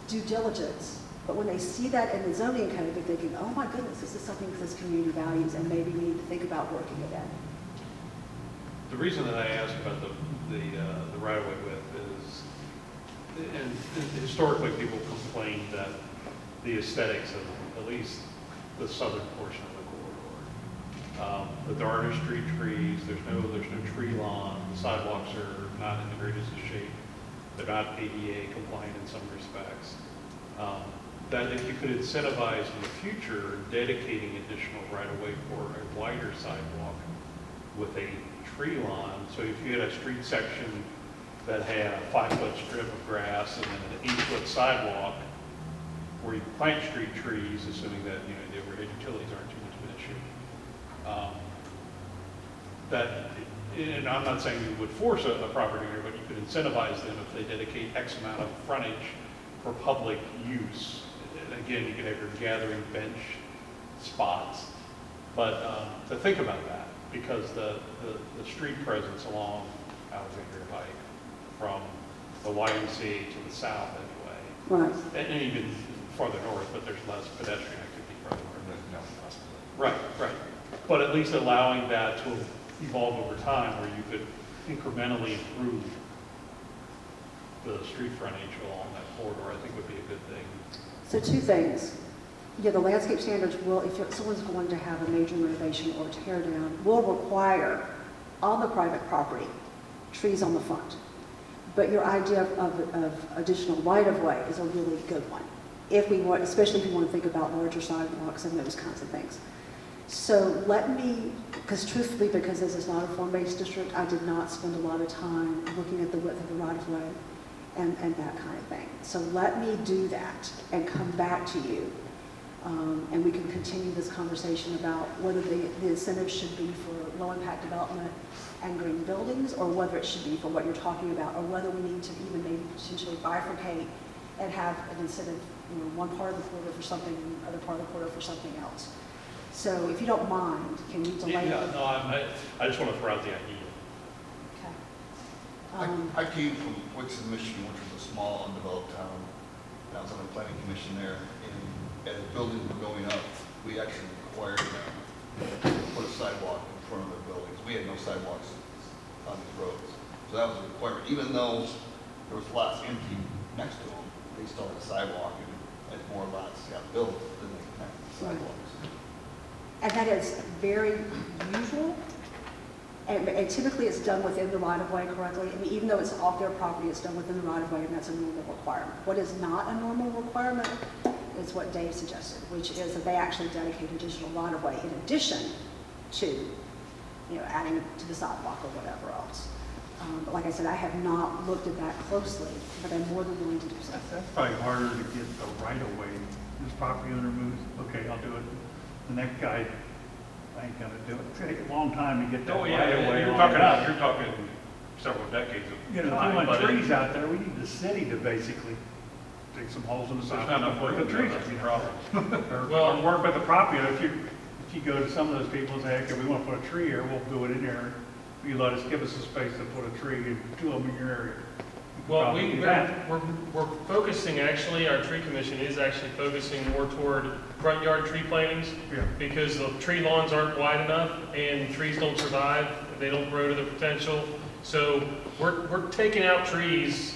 due diligence. But when they see that in the zoning code, they're thinking, oh my goodness, this is something that this community values, and maybe we need to think about working it in. The reason that I asked about the right-of-way width is, and historically people complained that the aesthetics of at least the southern portion of the corridor, that there are no street trees, there's no tree lawn, the sidewalks are not in the greatest of shape, they're not ADA compliant in some respects. That if you could incentivize in the future dedicating additional right-of-way for a wider sidewalk with a tree lawn, so if you had a street section that had a 5-foot strip of grass and then an 8-foot sidewalk where you plant street trees, assuming that the overhead utilities aren't too much of an issue. And I'm not saying you would force a property owner, but you could incentivize them if they dedicate X amount of frontage for public use. And again, you could have your gathering bench spots, but to think about that, because the street presence along Alexandria Pike from the YMCA to the south anyway, Right. and even farther north, but there's less pedestrian activity farther north. No possibility. Right. But at least allowing that to evolve over time where you could incrementally improve the street frontage along that corridor, I think would be a good thing. So two things. Yeah, the landscape standards will, if someone's going to have a major renovation or tear down, will require on the private property trees on the front. But your idea of additional right-of-way is a really good one. If we want, especially if you want to think about larger sidewalks and those kinds of things. So let me, because truthfully, because this is not a form-based district, I did not spend a lot of time looking at the width of the right-of-way and that kind of thing. So let me do that and come back to you. And we can continue this conversation about whether the incentive should be for low-impact development and green buildings, or whether it should be for what you're talking about, or whether we need to even maybe potentially bifurcate and have an incentive, one part of the corridor for something and the other part of the corridor for something else. So if you don't mind, can you delay? Yeah, no, I just want to throw out the idea. Okay. I came from Wixon, Michigan, which was a small, undeveloped town. I was on the planning commission there, and as buildings were going up, we actually required them to put a sidewalk in front of their buildings. We had no sidewalks on these roads. So that was a requirement. Even though there was lots empty next to them, they still had a sidewalk, and as more lots got built, then they connected the sidewalks. And that is very usual. And typically it's done within the right-of-way correctly. I mean, even though it's off their property, it's done within the right-of-way, and that's a normal requirement. What is not a normal requirement is what Dave suggested, which is that they actually dedicate additional right-of-way in addition to, adding to the sidewalk or whatever else. But like I said, I have not looked at that closely, but I'm more than willing to do so. That's probably harder to get the right-of-way. This property owner moves, okay, I'll do it. The next guy, I ain't gonna do it. It's gonna take a long time to get that right-of-way. You're talking several decades of If time. we want but trees out there, we need the city to basically dig some holes in the There's sidewalk. not enough work Put to do, trees that's the in. problem. Or work with the property owner. If you go to some of those people and say, okay, we want to put a tree here, we'll do it in there. you let us, give us a space to put a tree and 2 of them in your area. Well, Probably do that. we're focusing, actually, our tree commission is actually focusing more toward front yard tree plantings, Yeah. because the tree lawns aren't wide enough, and trees don't survive, they don't grow to their potential. So we're taking out trees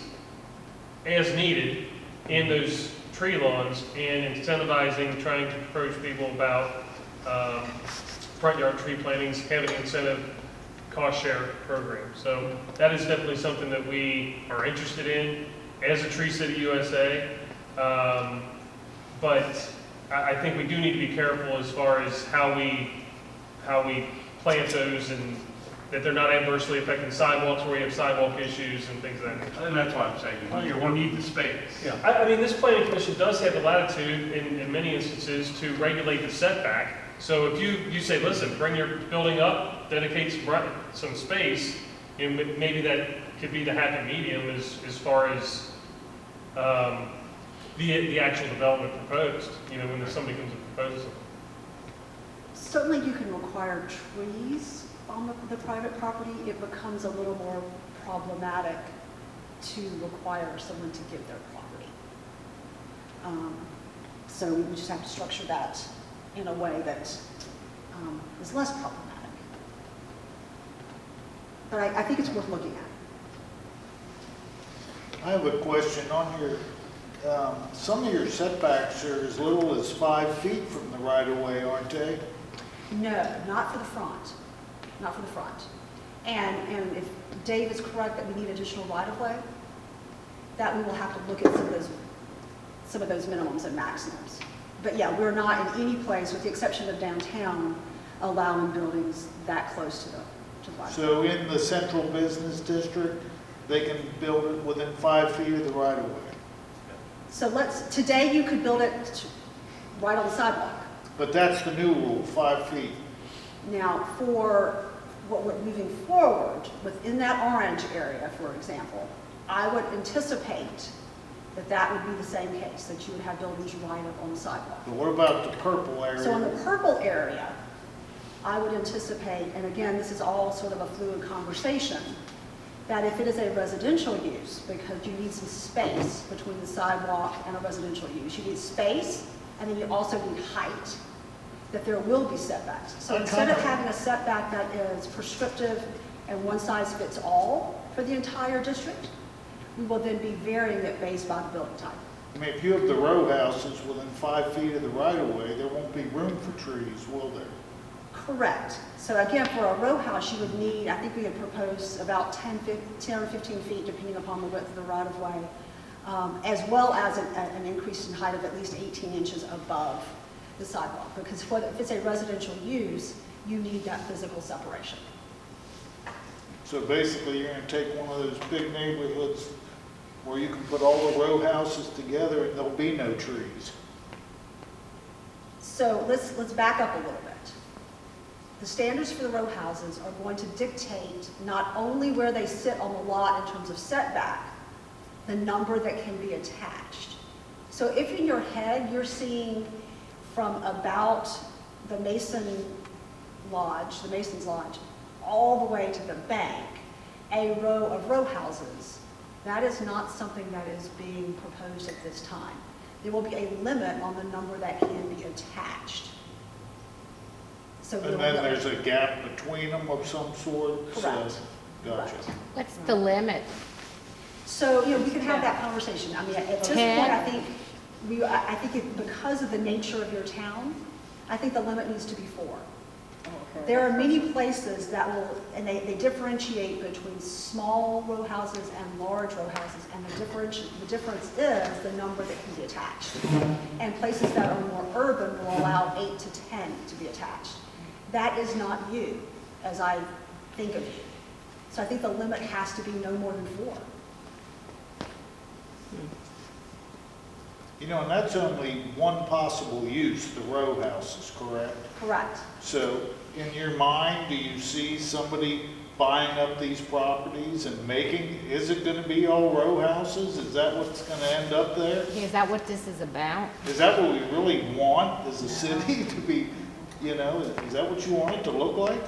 as needed in those tree lawns, and incentivizing, trying to approach people about front yard tree plantings, having an incentive cost share program. So that is definitely something that we are interested in as a Tree City USA. But I think we do need to be careful as far as how we plant those, and that they're not adversely affecting sidewalks where we have sidewalk issues and things of that nature. And that's why I'm saying, you need the space. Yeah, I mean, this planning commission does have the latitude in many instances to regulate the setback. So if you say, listen, bring your building up, dedicate some space, you know, maybe that could be the happy medium as far as the actual development proposed, you know, when somebody comes and proposes something. Certainly you can require trees on the private property. It becomes a little more problematic to require someone to give their property. So we just have to structure that in a way that is less problematic. But I think it's worth looking at. I have a question on your, some of your setbacks are as little as 5 feet from the right of way, aren't they? No, not for the front, not for the front. And if Dave is correct that we need additional right-of-way, that we will have to look at some of those minimums and maximums. But yeah, we're not in any place, with the exception of downtown, allowing buildings that close to the right-of-way. So in the central business district, they can build it within 5 feet of the right of way. So today you could build it right on the sidewalk. But that's the new rule, 5 feet. Now, for what we're moving forward, within that orange area, for example, I would anticipate that would be the same case, that you would have buildings right up on the sidewalk. But what about the purple area? So in the purple area, I would anticipate, and again, this is all sort of a fluid conversation, that if it is a residential use, because you need some space between the sidewalk and a residential use, you need space, and then you also need height, that there will be setbacks. So instead of having a setback that is prescriptive and one size fits all for the entire district, we will then be varying it based on the building type. I mean, if you have the row houses within 5 feet of the right of way, there won't be room for trees, will there? Correct. So again, for a row house, you would need, I think we had proposed about 10 or 15 feet, depending upon the width of the right of way, as well as an increase in height of at least 18 inches above the sidewalk. Because if it's a residential use, you need that physical separation. So basically, you're going to take one of those big neighborhoods where you can put all the row houses together and there'll be no trees. So let's back up a little bit. The standards for the row houses are going to dictate not only where they sit on the lot in terms of setback, the number that can be attached. So if in your head you're seeing from about the Mason's Lodge, all the way to the bank, a row of row houses, that is not something that is being proposed at this time. There will be a limit on the number that can be attached. So And then there's a gap between them of some sort? Correct. So, gotcha. Correct. What's the limit? So, we can have that conversation. I mean, at this point, 10? I think because of the nature of your town, I think the limit needs to be 4. There are many places that will, and they differentiate between small row houses and large row houses, and the difference is the number that can be attached. And places that are more urban will allow 8 to 10 to be attached. That is not you, as I think of you. So I think the limit has to be no more than 4. And that's only one possible use, the row houses, correct? Correct. So in your mind, do you see somebody buying up these properties and is it going to be all row houses? Is that what's going to end up there? Is that what this is about? Is that what we really want as a city to be, is that what you want it to look like?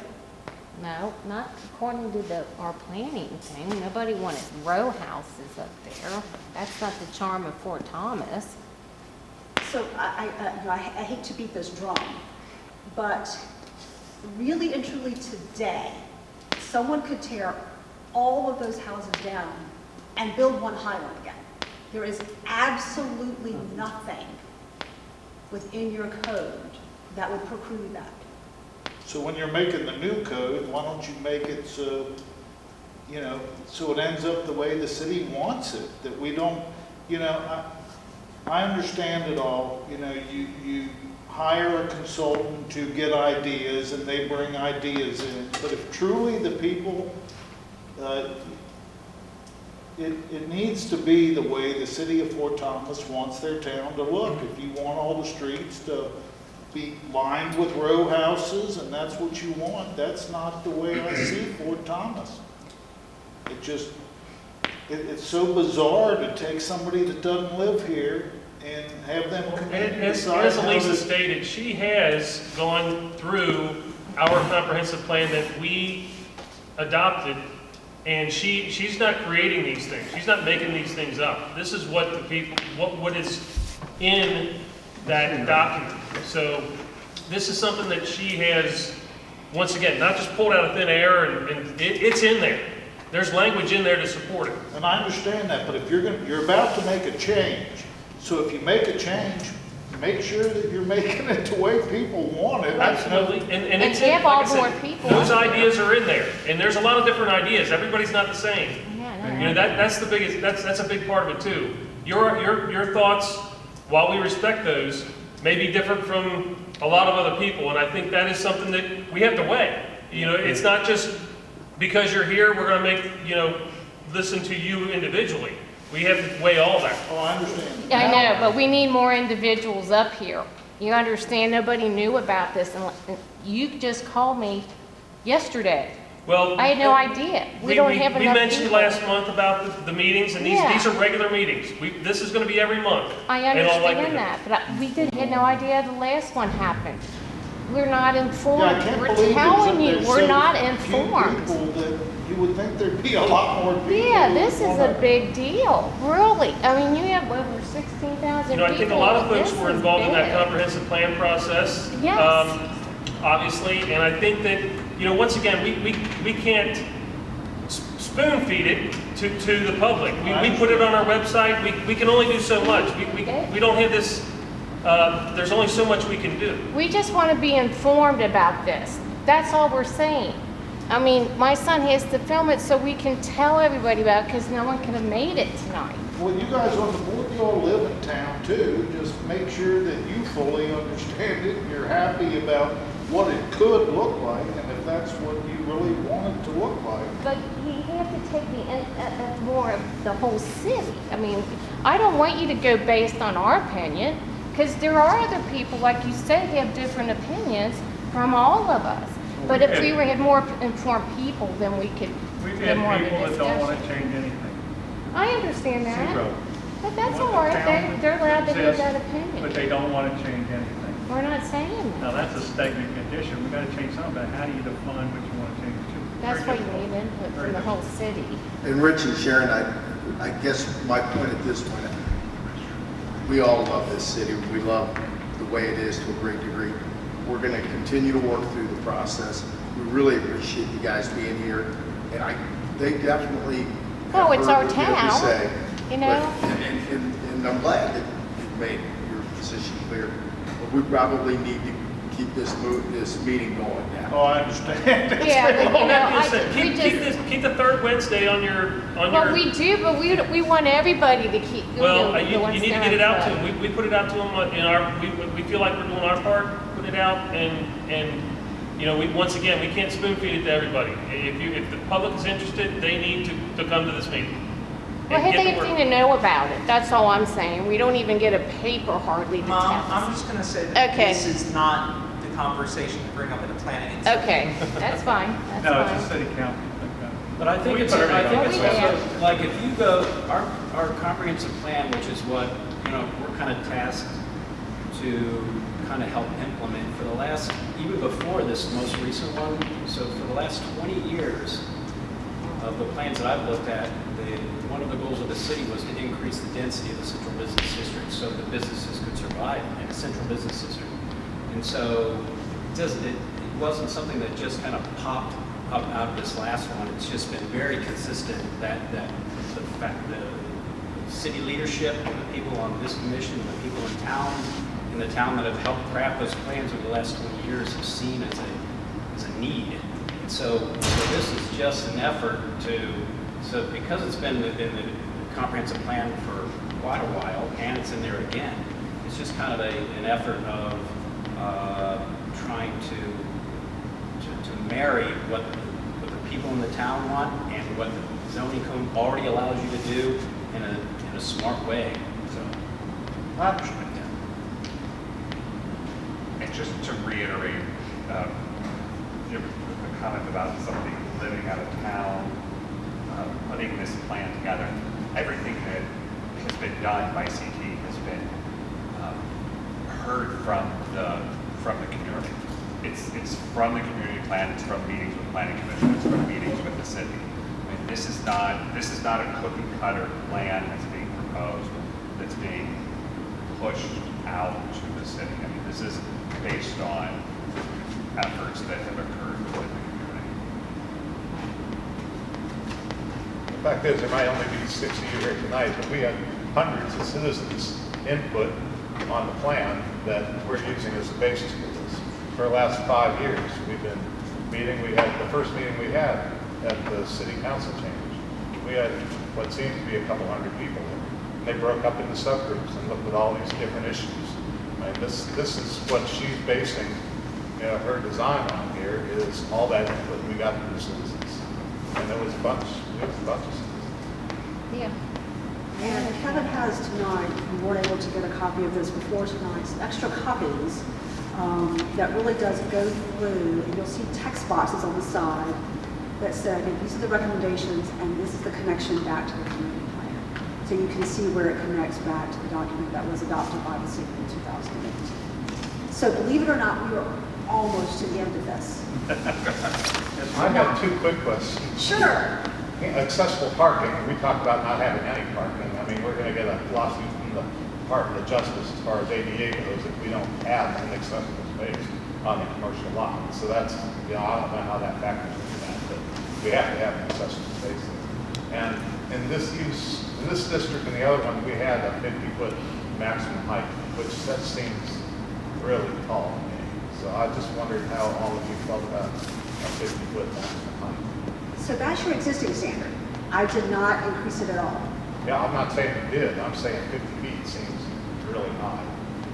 No, not according to our planning thing. Nobody wanted row houses up there. That's not the charm of Fort Thomas. So I hate to beat this drum, but really and truly today, someone could tear all of those houses down and build one Highlander again. There is absolutely nothing within your code that would preclude that. So when you're making the new code, why don't you make it so, so it ends up the way the city wants it? That we don't, I understand it all. You hire a consultant to get ideas and they bring ideas in. But if truly the people, it needs to be the way the city of Fort Thomas wants their town to look. If you want all the streets to be lined with row houses and that's what you want, that's not the way I see Fort Thomas. It just, it's so bizarre to take somebody that doesn't live here and have them come in and decide As how Elisa to- stated, she has gone through our comprehensive plan that we adopted, and she's not creating these things. She's not making these things up. This is what the people, what is in that document. So this is something that she has, once again, not just pulled out of thin air, and it's in there. There's language in there to support it. And I understand that, but if you're about to make a change, so if you make a change, make sure that you're making it the way people want it. Absolutely. And it's have like I all said, more people. those ideas are in there, and there's a lot of different ideas. Everybody's not the same. Yeah, You know, that's the biggest, that's a big part of it too. Your thoughts, while we respect those, may be different from a lot of other people, and I think that is something that we have to weigh. It's not just because you're here, we're gonna make, listen to you individually. We have to weigh all that. Oh, I understand. I know, but we need more individuals up here. You understand, nobody knew about this, and you just called me yesterday. Well, I had no idea. We don't have enough We mentioned people. last month about the meetings, and these are regular meetings. This is gonna be every month. I in all understand likelihood. that, but had no idea the last one happened. We're not informed. Yeah, I can't We're believe telling you, there's we're so not few informed. people that you would think there'd be a lot more people. Yeah, that this is wanna- a big deal, really. I mean, you have over 16,000 people. I think a lot of folks This were is involved in that big. comprehensive plan process. Yes. Obviously, and I think that, once again, we can't spoon feed it to the public. We put it on our website, we can only do so much. We don't have this, there's only so much we can do. We just want to be informed about this. That's all we're saying. I mean, my son has to film it so we can tell everybody about it, because no one could have made it tonight. Well, you guys on the board, you all live in town too. Just make sure that you fully understand it and you're happy about what it could look like, and if that's what you really want it to look like. But he had to take more of the whole city. I mean, I don't want you to go based on our opinion, because there are other people, like you said, have different opinions from all of us. But if we had more informed people, then we could We've get more had of a people that don't want discussion. to change anything. I understand that. Zero. But that's Want all the right. town They're allowed to have exist, that But opinion. they don't want to change anything. We're not saying that. Now, that's a stagnant condition. We've got to change something, but how do you define what you want to change it to? That's why Very you need difficult. input Very from the difficult. whole city. And Rich and Sharon, I guess my point at this point, we all love this city. We love the way it is to a great degree. We're going to continue to work through the process. We really appreciate you guys being here, and they definitely Well, have it's heard our what you have to town, say. you know? But- and I'm glad that you've made your position clear. But we probably need to keep this meeting going now. Oh, I understand. Yeah, but Well, that being said, we keep the third Wednesday on your. Well, we do, but we want everybody to keep. Well, the ones you need to down get it out to front. them. We put it out to them in our, we feel like we're doing our part, putting it out, and once again, we can't spoon feed it to everybody. If the public is interested, they need to come to this meeting. Well, and hey, get they the word. need to know about it. That's all I'm saying. We don't even get a paper hardly to tell Mom, us. I'm just gonna say that Okay. this is not the conversation to bring up in a planning and zoning. Okay, that's fine. That's No, it's a fine. city council. But I think We it's, put I everything think on it's the also, like, if you go, our comprehensive plan, which is what, we're kind of tasked to kind of help implement for the last, even before this most recent one, so for the last 20 years of the plans that I've looked at, one of the goals of the city was to increase the density of the central business district so the businesses could survive in a central business district. And so it wasn't something that just kind of popped up out of this last one. It's just been very consistent that the fact the city leadership, the people on this commission, the people in the town that have helped craft those plans over the last 20 years have seen as a need. And so this is just an effort so because it's been in the comprehensive plan for quite a while, and it's in there again, it's just kind of an effort of trying to marry what the people in the town want and what the zoning code already allows you to do in a smart way. So I understand that. And just to reiterate, Jim, a comment about somebody living out of town, putting this plan together. Everything that has been done by CT has been heard from the community. It's from the community plan. It's from meetings with the planning commission. It's from meetings with the city. I mean, this is not a cookie cutter plan that's being proposed, that's being pushed out to the city. I mean, this is based on efforts that have occurred within the community. The fact is, there might only be 60 of you here tonight, but we had hundreds of citizens' input on the plan that we're using as the basis for this. For the last 5 years, we've been meeting. We had the first meeting we had at the city council change. We had what seemed to be a couple hundred people there. And they broke up into subgroups and looked at all these different issues. And this is what she's basing her design on here, is all that input we got from the citizens. And there was a bunch of citizens. Yeah. And Kevin has tonight, we weren't able to get a copy of this before tonight, some extra copies that really does go through, and you'll see text boxes on the side that said, these are the recommendations and this is the connection back to the community plan. So you can see where it connects back to the document that was adopted by the city in 2018. So believe it or not, we are almost to the end of this. I have 2 quick questions. Sure. Accessible parking, we talked about not having any parking. I mean, we're going to get a lawsuit from the Department of Justice as far as ADA goes if we don't have an accessible space on the commercial lot. So that's, I don't know how that factors into that, but we have to have an accessible space there. And in this district and the other one, we had a 50-foot maximum height, which that seems really tall to me. So I just wondered how all of you felt about a 50-foot maximum height. So that's your existing standard. I did not increase it at all. Yeah, I'm not saying it did. I'm saying 50 feet seems really high.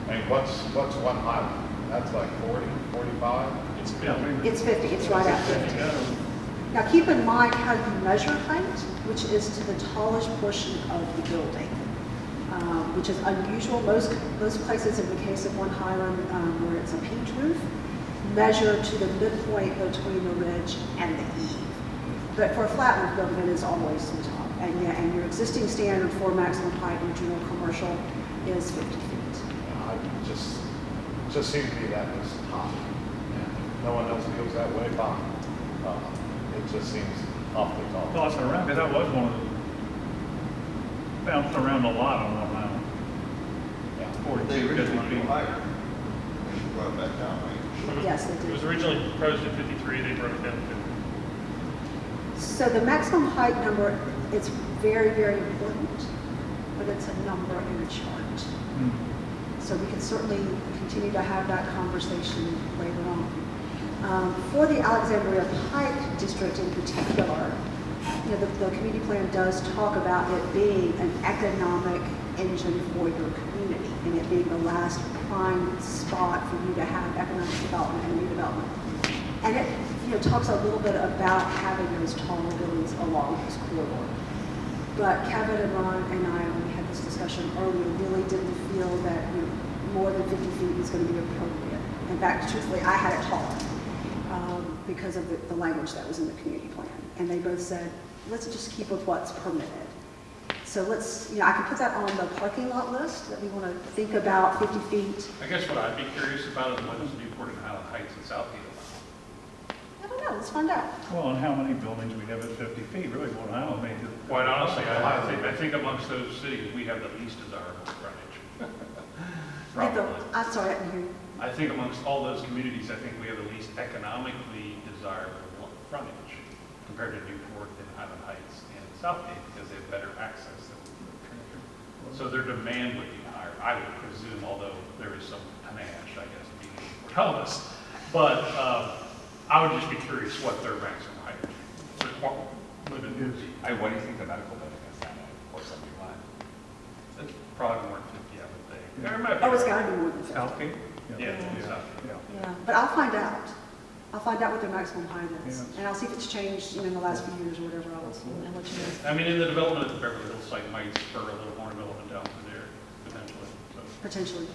I mean, what's one Highlander? That's like 40, 45? It's 50. It's 50, it's right at 50. Now keep in mind how you measure height, which is to the tallest portion of the building, which is unusual. Most places, in the case of one Highland, where it's a peaked roof, measure to the midpoint between the ridge and the eave. But for a flat roof building, it is always to the top. And yeah, and your existing standard for maximum height in general commercial is 50 feet. Just seemed to me that was high. And no one else feels that way, fine. It just seems awfully tall. Bouncing around, because that was one of the, bouncing around a lot on one island. Yeah. 42, They originally 50 feet. higher. They brought it back down, right? Yes, they It do. was originally proposed at 53, they brought it down to 50. So the maximum height number, it's very, very important, but it's a number in a chart. So we can certainly continue to have that conversation later on. For the Alexandria Pike district in particular, the community plan does talk about it being an economic engine for your community and it being the last prime spot for you to have economic development and redevelopment. And it talks a little bit about having those taller buildings along this corridor. But Kevin and Ron and I, when we had this discussion earlier, really didn't feel that more than 50 feet was going to be appropriate. In fact, truthfully, I had it taller because of the language that was in the community plan. And they both said, let's just keep with what's permitted. So let's, I can put that on the parking lot list, that we want to think about 50 feet. I guess what I'd be curious about is what is Newport and Highland Heights and Southgate allow? I don't know, let's find out. Well, and how many buildings we have at 50 feet, really, well, I don't think. Quite honestly, I think amongst those cities, we have the least desirable frontage. Probably. I'm sorry, I didn't hear you. I think amongst all those communities, I think we have the least economically desirable frontage compared to Newport and Highland Heights and Southgate because they have better access. So their demand would be higher, I would presume, although there is some panache, I guess, being Newport Hellas. But I would just be curious what their maximum height limit would be. What do you think the medical building is down at 471? It's probably more than 50, I would think. There might be. Oh, it's got to be more than 50. Southgate? Yeah, Southgate. Yeah, but I'll find out. I'll find out what their maximum height is. Yeah. And I'll see if it's changed, in the last few years or whatever else, and let you know. I mean, in the development of the Beverly Hills site might spur a little more development down through there, potentially, so. Potentially,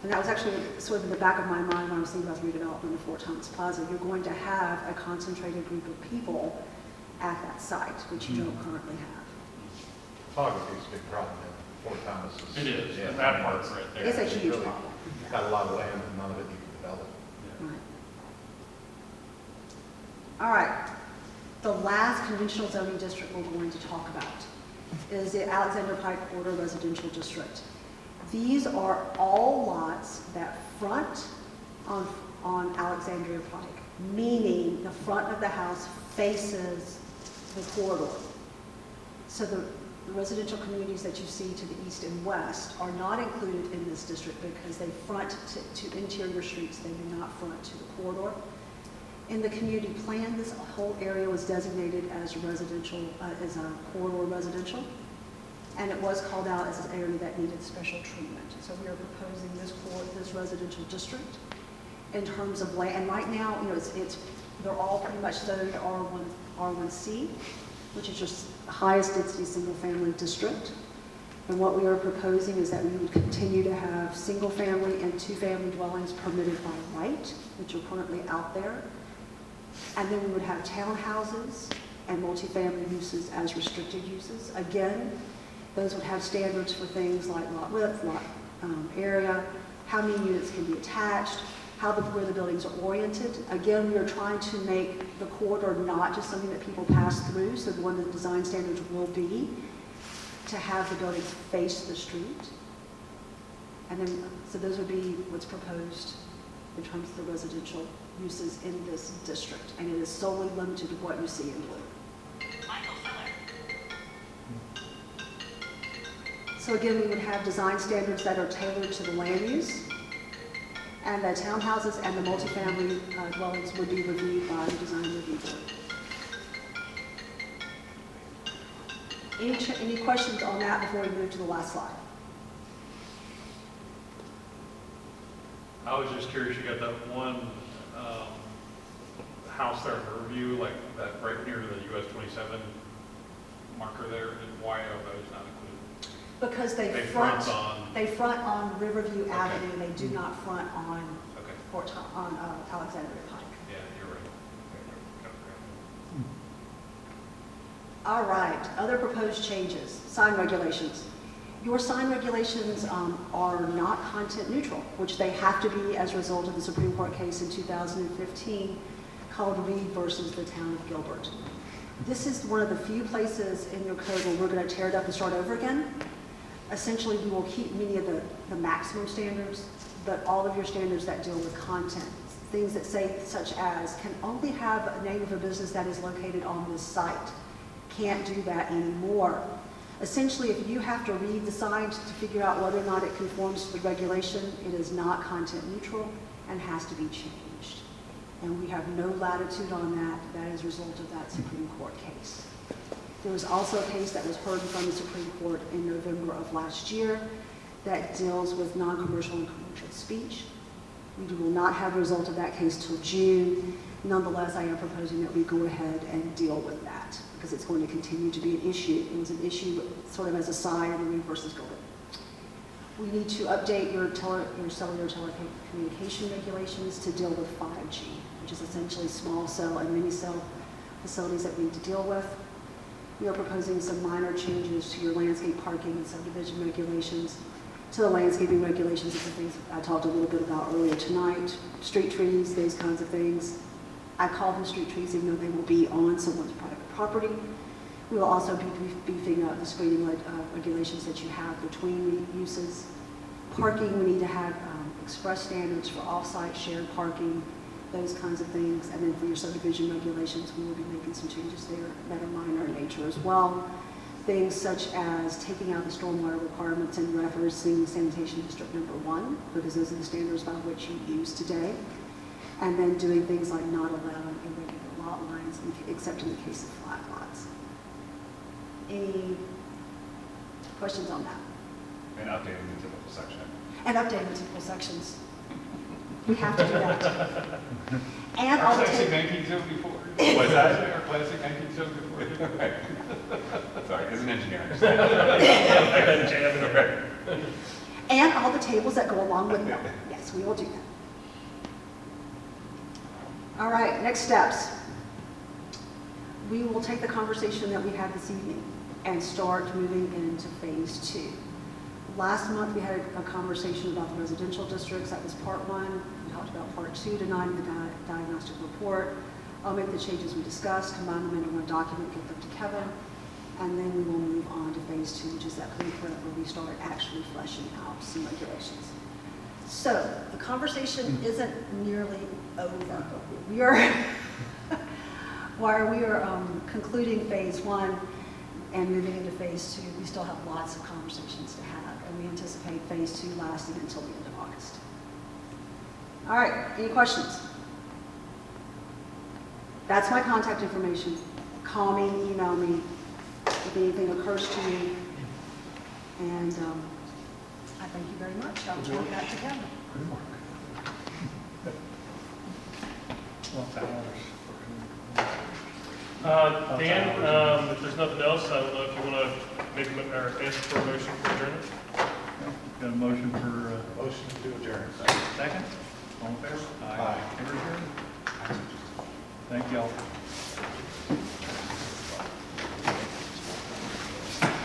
And that was actually sort of in the back of my mind when I was thinking about redevelopment of Fort Thomas Plaza. You're going to have a concentrated group of people at that site, which you don't currently have. Topography is a big problem in Fort Thomas. It is, Yeah. that part's right there. It's a huge Really problem. Got a lot of land and none of it you can develop. Right. All right. The last conventional zoning district we're going to talk about is the Alexander Pike Corridor Residential District. These are all lots that front on Alexandria Pike, meaning the front of the house faces the corridor. So the residential communities that you see to the east and west are not included in this district because they front to interior streets. They do not front to the corridor. In the community plan, this whole area was designated as residential, as a corridor residential, and it was called out as an area that needed special treatment. So we are proposing this residential district in terms of land. And right now, they're all pretty much zoned R1C, which is just the highest density single family district. And what we are proposing is that we would continue to have single family and two family dwellings permitted by right, which are currently out there. And then we would have townhouses and multifamily uses as restricted uses. Again, those would have standards for things like lot width, lot area, how many units can be attached, where the buildings are oriented. Again, we are trying to make the corridor not just something that people pass through, so one of the design standards will be to have the buildings face the street. And then, so those would be what's proposed in terms of the residential uses in this district. And it is solely limited to what you see in blue. So again, we would have design standards that are tailored to the land use. And the townhouses and the multifamily dwellings would be reviewed by the design review board. Any questions on that before we move to the last slide? I was just curious, you got that one house there in Riverview, like that right near the US 27 marker there, and why are those not included? Because they front on Riverview Avenue, they do not front on Alexandria Pike. Yeah, you're right. All right, other proposed changes, sign regulations. Your sign regulations are not content neutral, which they have to be as a result of the Supreme Court case in 2015 called Reed versus the Town of Gilbert. This is one of the few places in your code where we're going to tear it up and start over again. Essentially, we will keep many of the maximum standards, but all of your standards that deal with content. Things that say, such as, can only have a name of a business that is located on this site. Can't do that anymore. Essentially, if you have to read the sign to figure out whether or not it conforms to the regulation, it is not content neutral and has to be changed. And we have no latitude on that. That is a result of that Supreme Court case. There was also a case that was heard from the Supreme Court in November of last year that deals with non-commercial and commercial speech. We will not have a result of that case till June. Nonetheless, I am proposing that we go ahead and deal with that because it's going to continue to be an issue. It was an issue sort of as a side of the Reed versus Gilbert. We need to update your cellular telecommunication regulations to deal with 5G, which is essentially small cell and mini cell facilities that we need to deal with. We are proposing some minor changes to your landscape parking and subdivision regulations. To the landscaping regulations, it's the things I talked a little bit about earlier tonight, street trees, those kinds of things. I call them street trees even though they will be on someone's private property. We will also be beefing up the screening regulations that you have between uses. Parking, we need to have express standards for off-site shared parking, those kinds of things. And then for your subdivision regulations, we will be making some changes there that are minor in nature as well. Things such as taking out the stormwater requirements and referencing sanitation district number 1, because those are the standards by which you use today. And then doing things like not allowing irregular lot lines, except in the case of flat lots. Any questions on that? And updating the typical section. And updating the typical sections. We have to do that. And all the Classic 1974. What's that? Our classic 1974. Sorry, as an engineer. And all the tables that go along with them. Yes, we will do that. All right, next steps. We will take the conversation that we had this evening and start moving into phase 2. Last month, we had a conversation about the residential districts. That was part 1. We talked about part 2 tonight in the diagnostic report. I'll make the changes we discussed, combine them into one document, give them to Kevin, and then we will move on to phase 2, which is that blueprint where we start actually fleshing out some regulations. So the conversation isn't nearly over. We are, while we are concluding phase 1 and moving into phase 2, we still have lots of conversations to have, and we anticipate phase 2 lasting until the end of August. All right, any questions? That's my contact information. Call me, email me if anything occurs to you. And I thank you very much. I'll turn it back to Kevin. Dan, if there's nothing else, I don't know if you want to make or ask for a motion for adjournment. Got a motion for, Motion to adjourn. second? All in favor? Aye. We're adjourned. Thank y'all.